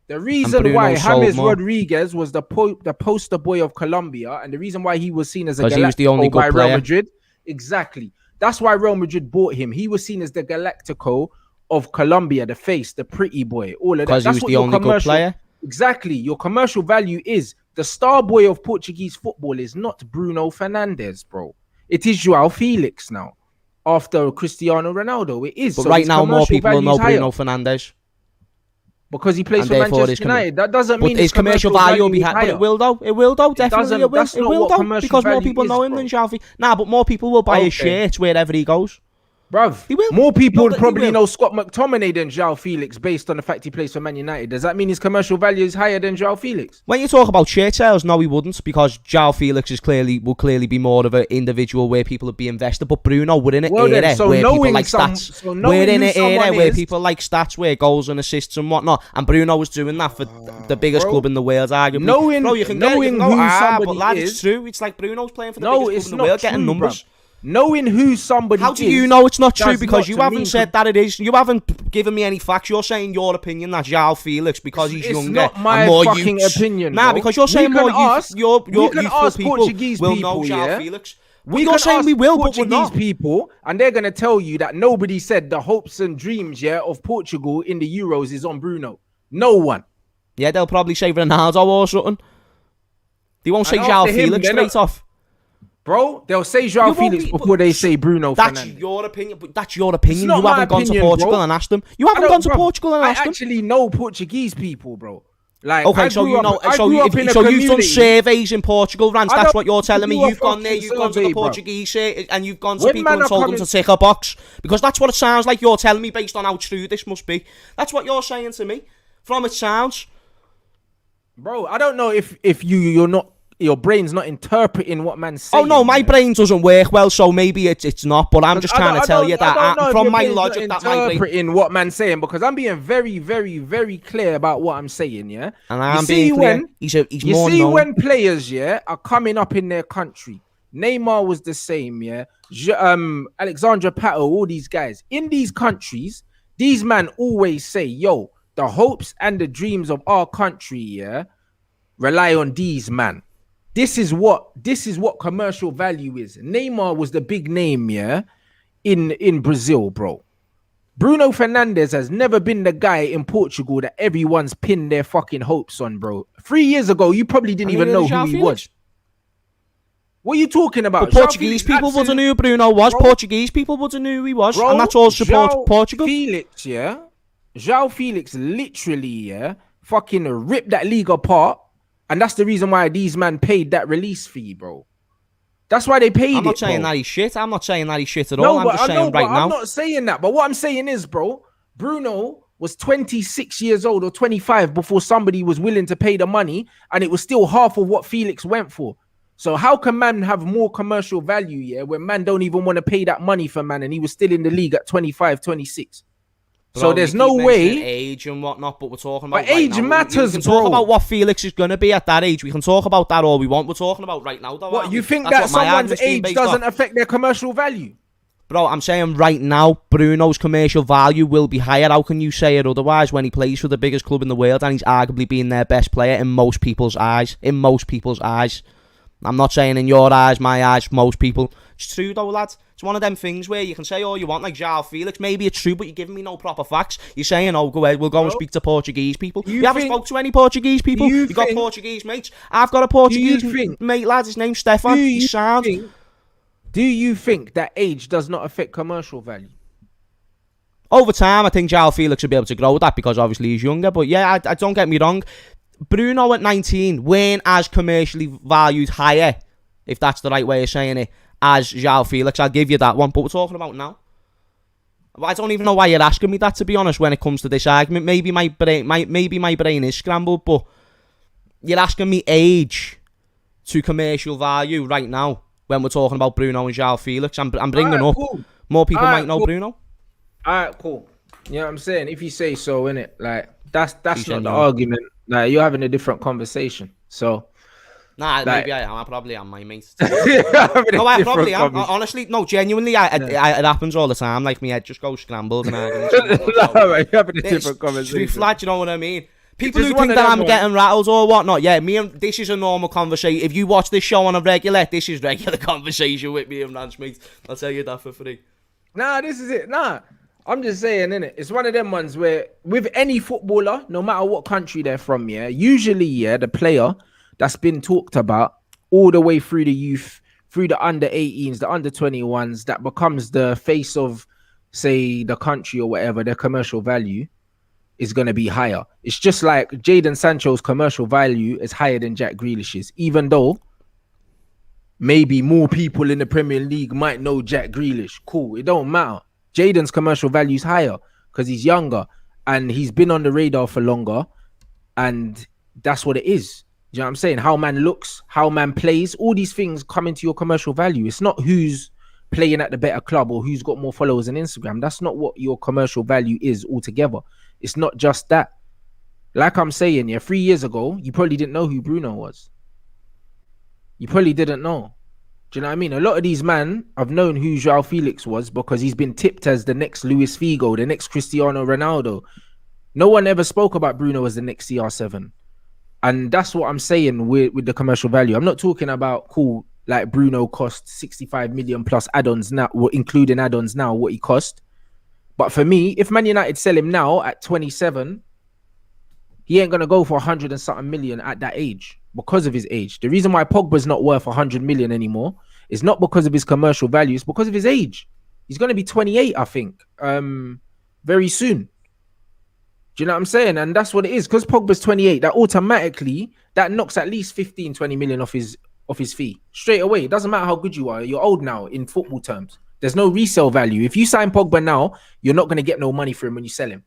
The reason why James Rodriguez was the poster boy of Colombia, and the reason why he was seen as a Galactico by Real Madrid, exactly. That's why Real Madrid bought him. He was seen as the Galactico of Colombia, the face, the pretty boy, all of that. Because he was the only good player. Exactly. Your commercial value is the star boy of Portuguese football is not Bruno Fernandes, bro. It is João Felix now. After Cristiano Ronaldo, it is. But so right now, more people will know Bruno Fernandes. Because he plays for Manchester United. That doesn't mean his commercial value will be higher. But it will, though. It will, though. Definitely it will. It will, though. Because more people know him than João Felix. But more people will buy his shirts wherever he goes. Bruv, more people would probably know Scott McTominay than João Felix based on the fact he plays for Man United. Does that mean his commercial value is higher than João Felix? When you talk about shirt sales, no, he wouldn't, because João Felix will clearly be more of an individual where people would be invested. But Bruno, we're in an era where people like stats. We're in an era where people like stats, where goals and assists and whatnot. And Bruno was doing that for the biggest club in the world, arguably. Knowing who somebody but lad, is, it's true. It's like Bruno's playing for the biggest club in the world, getting numbers. knowing who somebody How do is, you know it's not true? does Because not you to haven't mean said that it is. You haven't given me any facts. You're saying your opinion that João Felix, because he's it's younger not my and more fucking youths. opinion. Nah, bro. because you're saying We can more ask- your we can youthful ask people Portuguese will know people, João yeah? Felix. But We you're can saying ask we will, but we're Portuguese not. people, and they're gonna tell you that nobody said the hopes and dreams, yeah, of Portugal in the Euros is on Bruno. No one. Yeah, they'll probably say Ronaldo or something. They won't say And João after him, Felix they're straight not- off. Bro, they'll say You João won't Felix be- before they say Bruno That's Fernandes. your opinion, but that's your opinion. not You my haven't gone to opinion, Portugal bro. and asked them. You haven't gone to Portugal and asked I them. actually know Portuguese people, bro. Like, Okay, I so grew you up- know, I so grew up in a you've done community. surveys in Portugal, Rants. I That's don't what you're telling me. do a You've gone there, fucking you've gone to survey, the bro. Portuguese, and you've gone to When people man and are told them coming- to tick a box, because that's what it sounds like you're telling me based on how true this must be. That's what you're saying to me. From it sounds. Bro, I don't know if you're not, your brain's not interpreting what man's saying. Oh no, my man. brain doesn't work well, so maybe it's not. But I'm just trying to tell you I don't know that if from your my brain's not logic, that my brain. interpreting what man's saying, because I'm being very, very, very clear about what I'm saying. Yeah, And You I'm see being clear. when- He's You more see known. when players, yeah, are coming up in their country. Neymar was the same, yeah. Alexandra Pato, all these guys in these countries, these men always say, "Yo, the hopes and the dreams of our country, yeah, rely on these man." This is what commercial value is. Neymar was the big name, yeah, in Brazil, bro. Bruno Fernandes has never been the guy in Portugal that everyone's pinned their fucking hopes on, bro. 3 years ago, you probably didn't even know who he was. What are you talking about? But Portuguese people wouldn't know who Bruno was. Bro. Portuguese people wouldn't know who he was. Bro, And that's all support João Portugal. Felix, yeah. João Felix literally, yeah, fucking ripped that league apart. And that's the reason why these men paid that release fee, bro. That's why they paid it. I'm not saying bro. that he's shit. I'm not saying that he's shit at all. I'm just saying right now. I'm not saying that. But what I'm saying is, bro, Bruno was 26 years old or 25 before somebody was willing to pay the money, and it was still half of what Felix went for. So how can man have more commercial value, yeah, when man don't even want to pay that money for man, and he was still in the league at 25, 26? So there's no way. Age and whatnot, but we're talking about But age matters, we can bro. talk about what Felix is going to be at that age. We can talk about that all we want. We're talking about right now, though. What, you think That's that what my someone's argument's being age based doesn't off. affect their commercial value? Bro, I'm saying right now, Bruno's commercial value will be higher. How can you say it otherwise when he plays for the biggest club in the world and he's arguably been their best player in most people's eyes? In most people's eyes. I'm not saying in your eyes, my eyes, most people. It's true though, lads. It's one of them things where you can say all you want, like João Felix. Maybe it's true, but you're giving me no proper facts. You're saying, oh, go ahead, we'll go and speak to Portuguese people. You haven't spoke to any Portuguese people. You got Portuguese mates. I've got a Portuguese mate, lads. His name's Stefan. He's sound. Do you think that age does not affect commercial value? Over time, I think João Felix will be able to grow with that because obviously he's younger. But yeah, I don't get me wrong. Bruno at 19 weren't as commercially valued higher, if that's the right way of saying it, as João Felix. I'll give you that one. But we're talking about now. I don't even know why you're asking me that, to be honest, when it comes to this argument. Maybe my brain is scrambled, but you're asking me age to commercial value right now when we're talking about Bruno and João Felix. I'm bringing up cool. more people might know cool. Bruno. Alright, cool. You know what I'm saying? If you say so, innit? Like, that's He's not the young. argument. Like, you're having a different conversation. So, Nah, like, maybe I am. I probably am, my mate. you're having a No, I different probably am. conversation. Honestly, no, genuinely, it happens all the time. Like, my head just goes scrambled and arguments. No, man, you're having a It's different true conversation. flat, you know what I mean? People just who one think of that them I'm ones. getting rattled or whatnot, yeah, this is a normal conversation. If you watch this show on a regular, this is regular conversation with me and Rants, mate. I'll tell you that for free. Nah, this is it. Nah, I'm just saying, innit? It's one of them ones where with any footballer, no matter what country they're from, yeah, usually, yeah, the player that's been talked about all the way through the youth, through the under 18s, the under 21s, that becomes the face of, say, the country or whatever, their commercial value is going to be higher. It's just like Jadon Sancho's commercial value is higher than Jack Grealish's, even though maybe more people in the Premier League might know Jack Grealish. Cool, it don't matter. Jadon's commercial value is higher because he's younger and he's been on the radar for longer, and that's what it is. You know what I'm saying? How man looks, how man plays, all these things come into your commercial value. It's not who's playing at the better club or who's got more followers on Instagram. That's not what your commercial value is altogether. It's not just that. Like I'm saying, yeah, 3 years ago, you probably didn't know who Bruno was. You probably didn't know. Do you know what I mean? A lot of these man, I've known who Joao Felix was because he's been tipped as the next Luis Figo, the next Cristiano Ronaldo. No one ever spoke about Bruno as the next CR7. And that's what I'm saying with the commercial value. I'm not talking about like Bruno cost 65 million plus add-ons now, including add-ons now, what he cost. But for me, if Man United sell him now at 27, he ain't going to go for 100 and something million at that age because of his age. The reason why Pogba's not worth 100 million anymore is not because of his commercial value, it's because of his age. He's going to be 28, I think, very soon. Do you know what I'm saying? And that's what it is. Because Pogba's 28, that automatically, that knocks at least 15, 20 million off his fee. Straight away. It doesn't matter how good you are. You're old now in football terms. There's no resale value. If you sign Pogba now, you're not going to get no money for him when you sell him.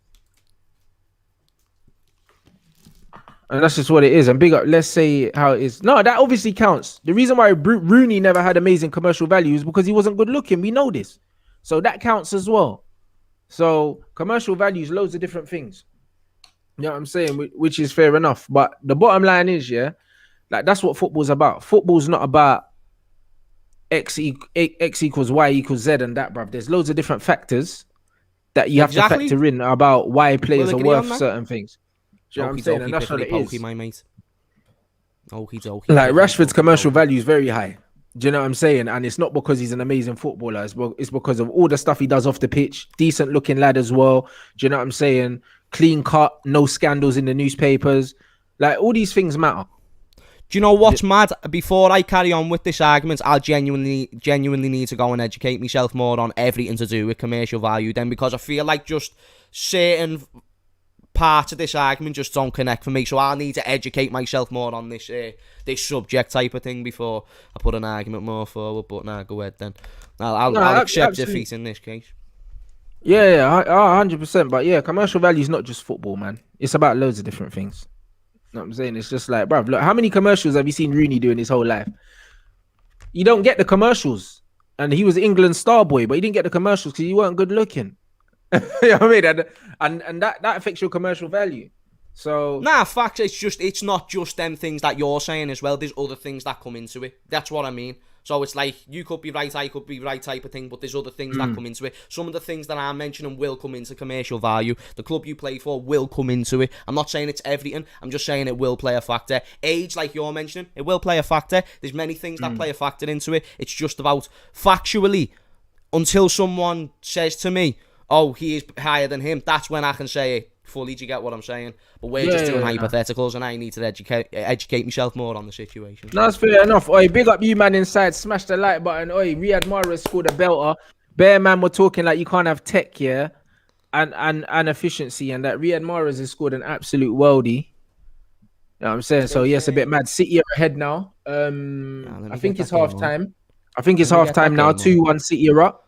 And that's just what it is. And big up, let's say how it is. No, that obviously counts. The reason why Rooney never had amazing commercial value is because he wasn't good looking. We know this. So that counts as well. So commercial values, loads of different things. You know what I'm saying? Which is fair enough. But the bottom line is, yeah, like that's what football's about. Football's not about X equals Y equals Z and that, bruv. There's loads of different factors that you have to factor in about why players are worth certain things. Do you know what I'm saying? And that's what it is. My mate. Like Rashford's commercial value is very high. Do you know what I'm saying? And it's not because he's an amazing footballer. It's because of all the stuff he does off the pitch. Decent looking lad as well. Do you know what I'm saying? Clean cut, no scandals in the newspapers. Like all these things matter. Do you know what's mad? Before I carry on with this argument, I'll genuinely need to go and educate myself more on everything to do with commercial value then, because I feel like just certain parts of this argument just don't connect for me. So I'll need to educate myself more on this this subject type of thing before I put an argument more forward. But nah, go ahead then. I'll accept defeat in this case. Yeah, 100%. But yeah, commercial value is not just football, man. It's about loads of different things. You know what I'm saying? It's just like, bruv, look, how many commercials have you seen Rooney doing his whole life? You don't get the commercials. And he was England's star boy, but he didn't get the commercials because you weren't good looking. You know what I mean? And that affects your commercial value. So facts. It's not just them things that you're saying as well. There's other things that come into it. That's what I mean. So it's like you could be right, I could be right type of thing, but there's other things that come into it. Some of the things that I'm mentioning will come into commercial value. The club you play for will come into it. I'm not saying it's everything. I'm just saying it will play a factor. Age, like you're mentioning, it will play a factor. There's many things that play a factor into it. It's just about factually, until someone says to me, oh, he is higher than him, that's when I can say it fully. Do you get what I'm saying? But we're just doing hypotheticals, and I need to educate myself more on the situation. No, that's fair enough. Oi, big up you, man, inside. Smash the like button. Oi, Riyad Mahrez scored a belter. Bear man, we're talking like you can't have tech, yeah, and efficiency, and that Riyad Mahrez has scored an absolute worldie. You know what I'm saying? So yes, a bit mad. City are ahead now. I think it's half time. I think it's half time now. 2-1 City are up.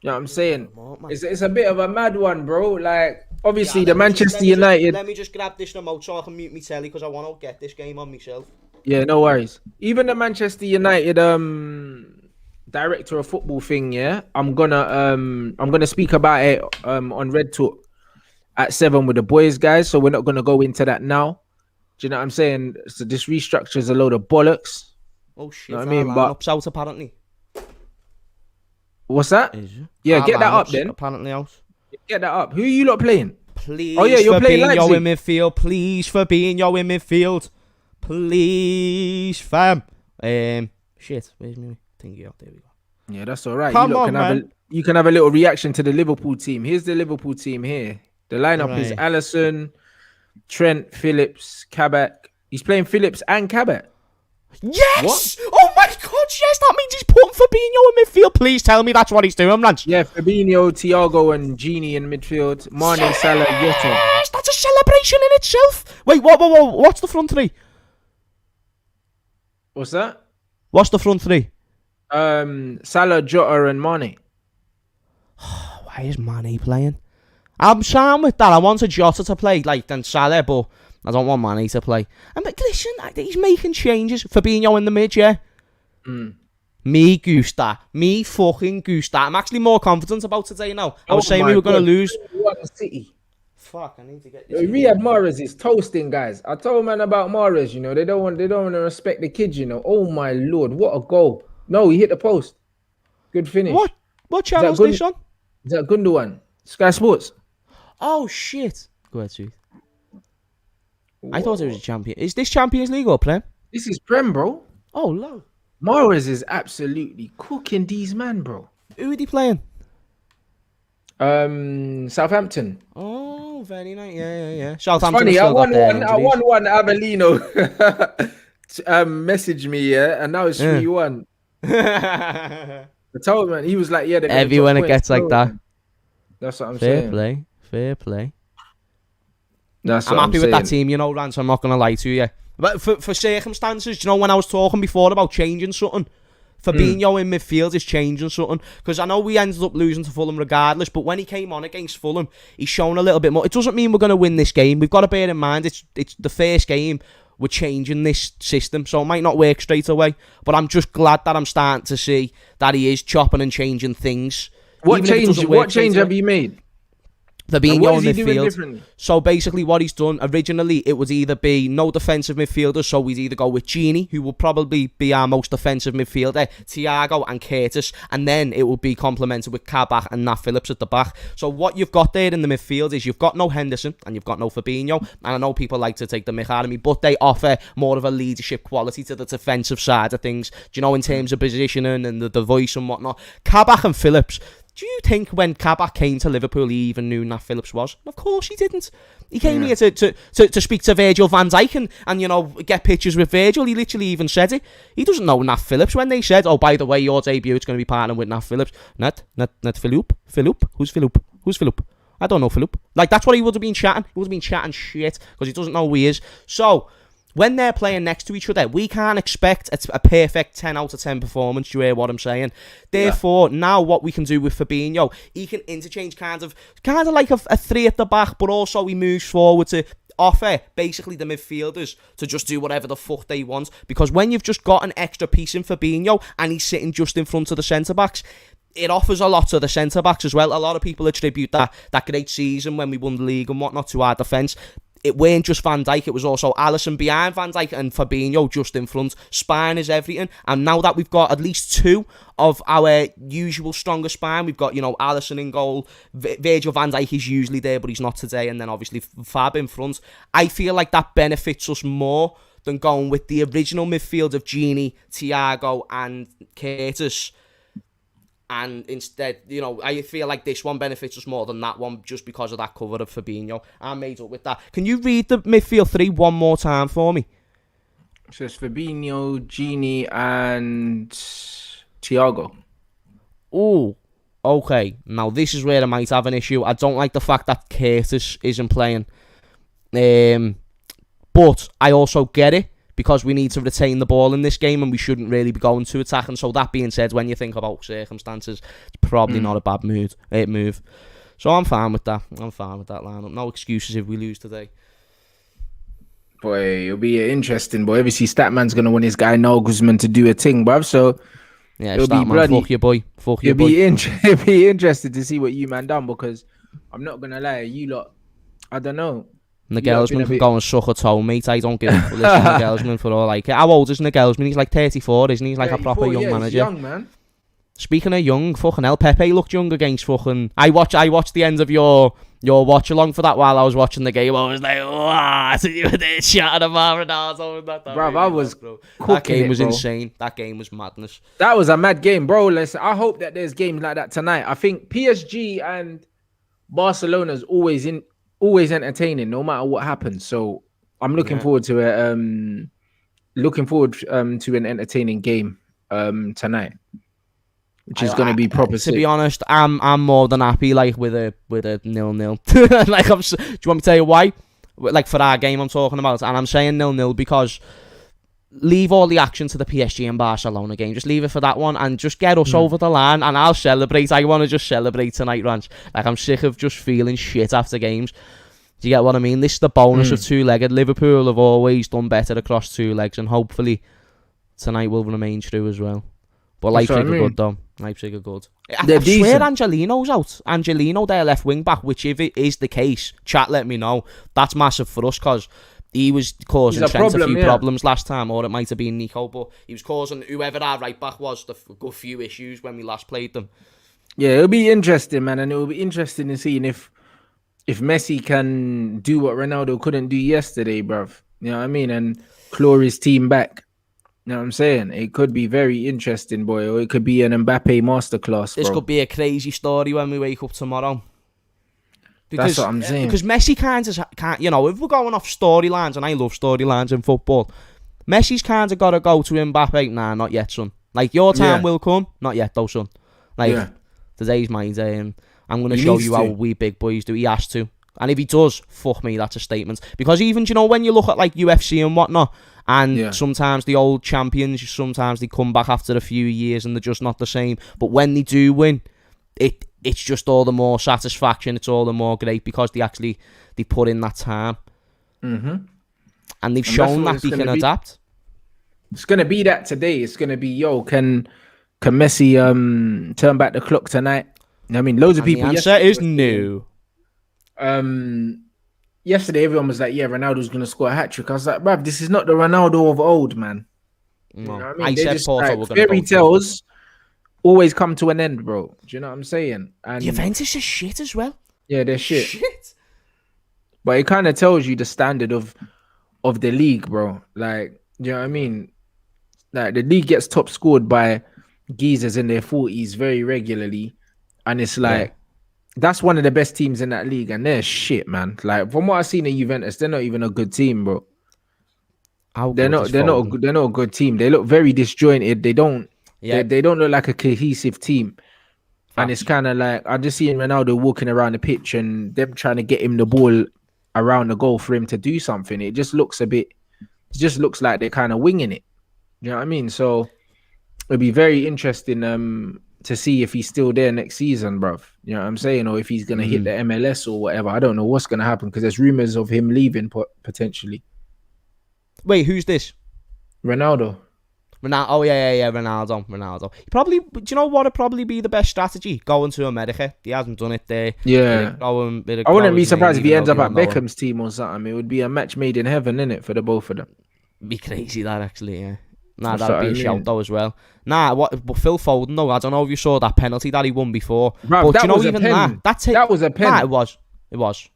You know what I'm saying? It's a bit of a mad one, bro. Like, obviously, the Manchester United... Let me just grab this remote so I can mute my telly because I want to get this game on myself. Yeah, no worries. Even the Manchester United director of football thing, yeah, I'm gonna speak about it on Red Talk at 7 with the boys, guys. So we're not gonna go into that now. Do you know what I'm saying? So this restructure is a load of bollocks. Oh shit! You know what I mean? But out apparently. What's that? Yeah, get that up then. Apparently out. Get that up. Who are you lot playing? Please. Oh yeah, you're playing Leipzig. Your in midfield. Please for being your in midfield. Please, fam. Shit. Where's my thingy out? There we go. Yeah, that's all right. Come on, man. You can have a little reaction to the Liverpool team. Here's the Liverpool team here. The lineup is Alisson, Trent, Phillips, Kabak. He's playing Phillips and Kabak. Yes! What? Oh my god, yes! That means he's putting Fabinho in midfield. Please tell me that's what he's doing, Rants. Yeah, Fabinho, Thiago, and Gini in midfield. Mane, Salah, Jota. Yes, that's a celebration in itself. Wait, what's the front three? What's that? What's the front three? Salah, Jota, and Mane. Why is Mane playing? I'm fine with that. I wanted Jota to play like than Salah, but I don't want Mane to play. And but listen, he's making changes. Fabinho in the mid, yeah. Me gusta. Me fucking gusta. I'm actually more confident about today now. I was saying we were going to lose. City. Fuck, I need to get this. Riyad Mahrez is toasting, guys. I told man about Mahrez. You know they don't want to respect the kids. You know. Oh my lord, what a goal! No, he hit the post. Good finish. What channel's this on? Is that Gundogan? Sky Sports. Oh shit! Go ahead, Sweet. I thought it was a champion. Is this Champions League or Prem? This is Prem, bro. Oh, low. Mahrez is absolutely cooking these man, bro. Who are they playing? Southampton. Oh, very nice. Yeah. Southampton. Funny, I won one. Avellino messaged me, yeah, and now it's 3-1. I told him, man, he was like, yeah. Everyone it gets like that. That's what I'm saying. Fair play. That's what I'm happy saying. with that team, you know, Rants. I'm not gonna lie to you. But for circumstances, you know, when I was talking before about changing something, Fabinho in midfield is changing something, because I know we ended up losing to Fulham regardless, but when he came on against Fulham, he's shown a little bit more. It doesn't mean we're going to win this game. We've got to bear in mind it's the first game we're changing this system, so it might not work straight away, but I'm just glad that I'm starting to see that he is chopping and changing things. What change have you made? Fabinho in midfield. So basically what he's done, originally it would either be no defensive midfielders, so we'd either go with Gini, who will probably be our most defensive midfielder, Thiago and Curtis, and then it will be complemented with Kabak and Nat Phillips at the back. So what you've got there in the midfield is you've got no Henderson and you've got no Fabinho, and I know people like to take the mick out of me, but they offer more of a leadership quality to the defensive side of things, do you know, in terms of positioning and the voice and whatnot. Kabak and Phillips, do you think when Kabak came to Liverpool he even knew Nat Phillips was? Of course he didn't. He came here to speak to Virgil van Dijk and, you know, get pictures with Virgil. He literally even said it. He doesn't know Nat Phillips. When they said, oh, by the way, your debut is going to be partnering with Nat Phillips. Nat Philip? Philip? Who's Philip? Who's Philip? I don't know Philip. Like, that's what he would have been chatting. He would have been chatting shit because he doesn't know who he is. So when they're playing next to each other, we can't expect a perfect 10 out of 10 performance. Do you hear what I'm saying? Therefore, now what we can do with Fabinho, he can interchange kind of like a three at the back, but also he moves forward to offer basically the midfielders to just do whatever the fuck they want. Because when you've just got an extra piece in Fabinho and he's sitting just in front of the centre-backs, it offers a lot to the centre-backs as well. A lot of people attribute that great season when we won the league and whatnot to our defence. It weren't just Van Dijk, it was also Alisson behind Van Dijk and Fabinho just in front. Spine is everything. And now that we've got at least two of our usual stronger spine, we've got, you know, Alisson in goal, Virgil van Dijk is usually there, but he's not today, and then obviously Fab in front. I feel like that benefits us more than going with the original midfield of Gini, Thiago and Curtis. And instead, you know, I feel like this one benefits us more than that one just because of that cover of Fabinho. I'm made up with that. Can you read the midfield three one more time for me? So it's Fabinho, Gini, and Thiago. Oh, okay. Now, this is where I might have an issue. I don't like the fact that Curtis isn't playing. But I also get it, because we need to retain the ball in this game and we shouldn't really be going to attack. And so that being said, when you think about circumstances, it's probably not a bad move. So I'm fine with that. Lineup. No excuses if we lose today. Boy, it'll be interesting, boy. Obviously, Statman's going to want his guy Nagelsmann to do a thing, bruv. So yeah, Statman, fuck your boy. It'll be interesting to see what you man done, because I'm not going to lie, you lot, I don't know. Nagelsmann can go and suck a toe, mate. I don't give a listen to Nagelsmann for all like it. How old is Nagelsmann? He's like 34, isn't he? He's like a proper young manager. He's young, man. Speaking of young, fucking hell, Pepe looked young against fucking... I watched the end of your watch along for that while I was watching the game. I was like, wow, you were there chatting about Ronaldo. Bro, I was that game was insane. That game was madness. That was a mad game, bro. Listen, I hope that there's games like that tonight. I think PSG and Barcelona's always entertaining, no matter what happens. So I'm looking forward to it. Looking forward to an entertaining game tonight, which is going to be proper. To be honest, I'm more than happy like with a 0-0. Like do you want me to tell you why? Like for our game I'm talking about, and I'm saying 0-0 because leave all the action to the PSG and Barcelona game. Just leave it for that one and just get us over the line, and I'll celebrate. I want to just celebrate tonight, Rants. Like, I'm sick of just feeling shit after games. Do you get what I mean? This is the bonus of two-legged. Liverpool have always done better across two legs, and hopefully tonight will remain true as well. But That's what Leipzig I are mean. good, though. Leipzig are good. I They're swear decent. Angelino's out. Angelino, their left wing back, which if it is the case, chat, let me know. That's massive for us, because he was causing He's a Trent a problem, few yeah. problems last time, or it might have been Nico, but he was causing whoever our right back was a good few issues when we last played them. Yeah, it'll be interesting, man, and it'll be interesting in seeing if Messi can do what Ronaldo couldn't do yesterday, bruv. You know what I mean? And claw his team back. You know what I'm saying? It could be very interesting, boy, or it could be an Mbappe masterclass, This bro. could be a crazy story when we wake up tomorrow. That's what I'm saying. Because Messi can't, you know, if we're going off storylines, and I love storylines in football, Messi's kind of got to go to Mbappe. Nah, not yet, son. Like, your time will come. Not yet, though, son. Like, today's my day, and I'm going to show you how we big boys do. He has to. And if he does, fuck me, that's a statement. Because even, you know, when you look at, like, UFC and whatnot, and sometimes the old champions, sometimes they come back after a few years and they're just not the same. But when they do win, it's just all the more satisfaction. It's all the more great because they put in that time. Mm-hmm. And they've shown that they can adapt. It's going to be that today. It's going to be, can Messi turn back the clock tonight? I mean, loads of people. The answer is no. Yesterday, everyone was like, Ronaldo's going to score a hat-trick. I was like, bruv, this is not the Ronaldo of old, man. No. You know what I mean? I said Porto were going to fairy tales always come to an end, bro. Do you know what I'm saying? And Juventus is shit as well. Yeah, they're shit. But it kind of tells you the standard of the league, bro. Like, do you know what I mean? Like, the league gets top scored by geezers in their 40s very regularly. And it's like, that's one of the best teams in that league, and they're shit, man. Like, from what I've seen in Juventus, they're not even a good team, bro. They're not a good team. They look very disjointed. They don't look like a cohesive team. And it's kind of like, I'm just seeing Ronaldo walking around the pitch and them trying to get him the ball around the goal for him to do something. It just looks like they're kind of winging it. You know what I mean? So it'll be very interesting to see if he's still there next season, bruv. You know what I'm saying? Or if he's going to hit the MLS or whatever. I don't know what's going to happen because there's rumors of him leaving potentially. Wait, who's this? Ronaldo. Oh, yeah, Ronaldo. Probably, do you know what would probably be the best strategy? Going to America. He hasn't done it there. Yeah. I wouldn't be surprised if he ends up at Beckham's team or something. It would be a match made in heaven, innit, for the both of them. Be crazy, that, actually, yeah. Nah, that'd be a shout, though, as well. But Phil Foden, though, I don't know if you saw that penalty that he won before. Bruv, but you know, even that was a pen. Nah, it was.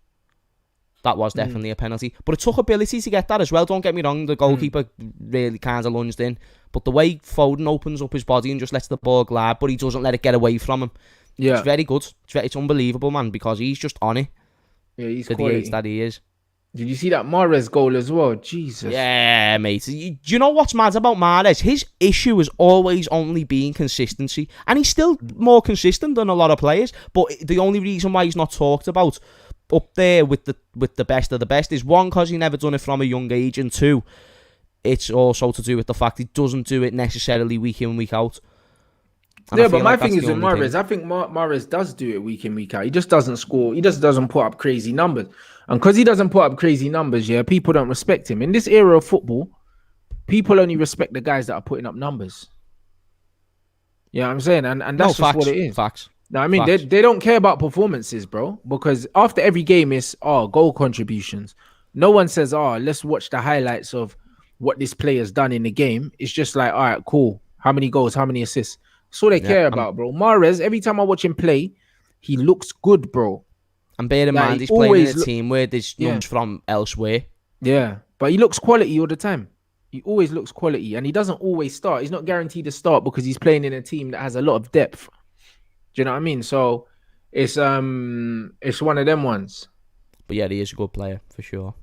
That was definitely a penalty. But it took ability to get that as well. Don't get me wrong, the goalkeeper really kind of lunged in. But the way Foden opens up his body and just lets the ball glide, but he doesn't let it get away from him. Yeah. It's very good. It's unbelievable, man, because he's just on it. Yeah, he's the age that he is. Did you see that Mahrez goal as well? Jesus. Yeah, mate. Do you know what's mad about Mahrez? His issue has always only been consistency. And he's still more consistent than a lot of players. But the only reason why he's not talked about up there with the best of the best is, one, because he never done it from a young age, and two, it's also to do with the fact he doesn't do it necessarily week in, week out. And yeah, but my thing is with Mahrez, I think Mahrez does do it week in, week out. He just doesn't score. He just doesn't put up crazy numbers. And because he doesn't put up crazy numbers, people don't respect him. In this era of football, people only respect the guys that are putting up numbers. You know what I'm saying? And that's just what it is. Facts. No, I mean, they don't care about performances, bro. Because after every game is, goal contributions. No one says, let's watch the highlights of what this player's done in the game. It's just like, all right, cool. How many goals? How many assists? That's all they care about, bro. Mahrez, every time I watch him play, he looks good, bro. And bear in mind, he's playing in a team where there's numbers from elsewhere. Yeah, but he looks quality all the time. He always looks quality, and he doesn't always start. He's not guaranteed to start because he's playing in a team that has a lot of depth. Do you know what I mean? So it's one of them ones. But yeah, he is a good player for sure.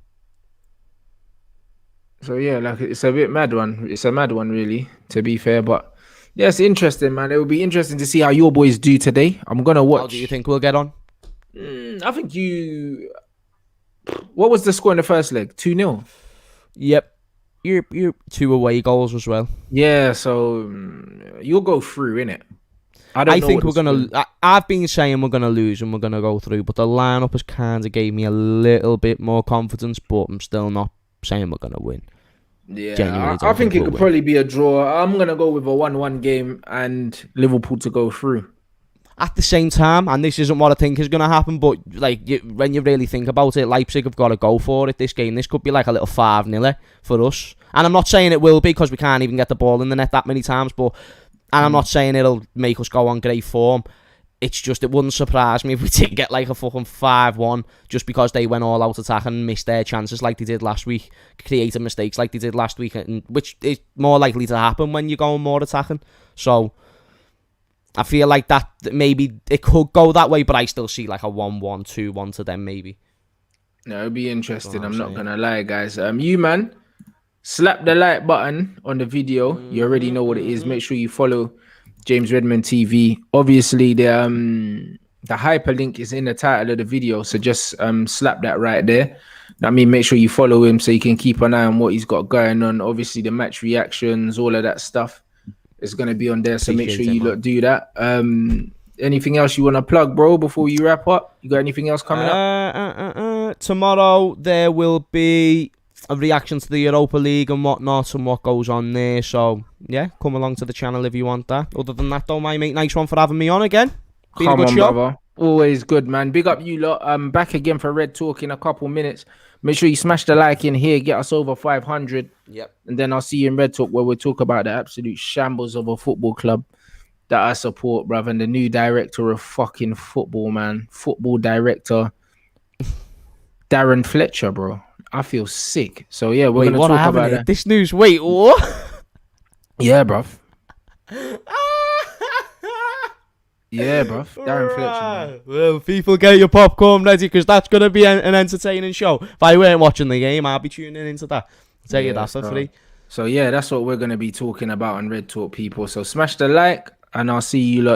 So yeah, like, it's a bit mad one. It's a mad one, really, to be fair. But yeah, it's interesting, man. It will be interesting to see how your boys do today. I'm gonna watch. How do you think we'll get on? I think what was the score in the first leg? 2-0. Yep. You're 2 away goals as well. Yeah, so you'll go through, innit? I think we're gonna. I've been saying we're gonna lose and we're gonna go through, but the lineup has kind of gave me a little bit more confidence. But I'm still not saying we're gonna win. Yeah, I don't think think it we'll could win. probably be a draw. I'm gonna go with a 1-1 game and Liverpool to go through. At the same time, and this isn't what I think is going to happen, but like when you really think about it, Leipzig have got to go for it this game. This could be like a little 5-0 for us. And I'm not saying it will be because we can't even get the ball in the net that many times, and I'm not saying it'll make us go on great form. It's just, it wouldn't surprise me if we did get like a fucking 5-1 just because they went all out attack and missed their chances like they did last week, created mistakes like they did last week, which is more likely to happen when you're going more attacking. So I feel like that maybe it could go that way, but I still see like a 1-1, 2-1 to them maybe. No, it'll be interesting. I'm not gonna lie, guys. You man, slap the like button on the video. You already know what it is. Make sure you follow James Redmond TV. Obviously, the hyperlink is in the title of the video, so just slap that right there. I mean, make sure you follow him so you can keep an eye on what he's got going on. Obviously, the match reactions, all of that stuff is gonna be on there. So make sure you do that. Anything else you want to plug, bro, before you wrap up? You got anything else coming up? Tomorrow there will be a reaction to the Europa League and whatnot and what goes on there. So yeah, come along to the channel if you want that. Other than that, though, my mate, nice one for having me on again. Been a good show, brother. Always good, man. Big up you lot. I'm back again for Red Talk in a couple minutes. Make sure you smash the like in here, get us over 500. Yep. And then I'll see you in Red Talk where we'll talk about the absolute shambles of a football club that I support, bruv. And the new director of fucking football, man. Football director Darren Fletcher, bro. I feel sick. So yeah, we're going to talk about that. This news. Wait, what? Yeah, bruv. Yeah, bruv. Darren Fletcher. Man. Well, people, get your popcorn ready because that's going to be an entertaining show. If I weren't watching the game, I'll be tuning into that. I'll tell you that for free. So yeah, that's what we're going to be talking about on Red Talk, people. So smash the like and I'll see you lot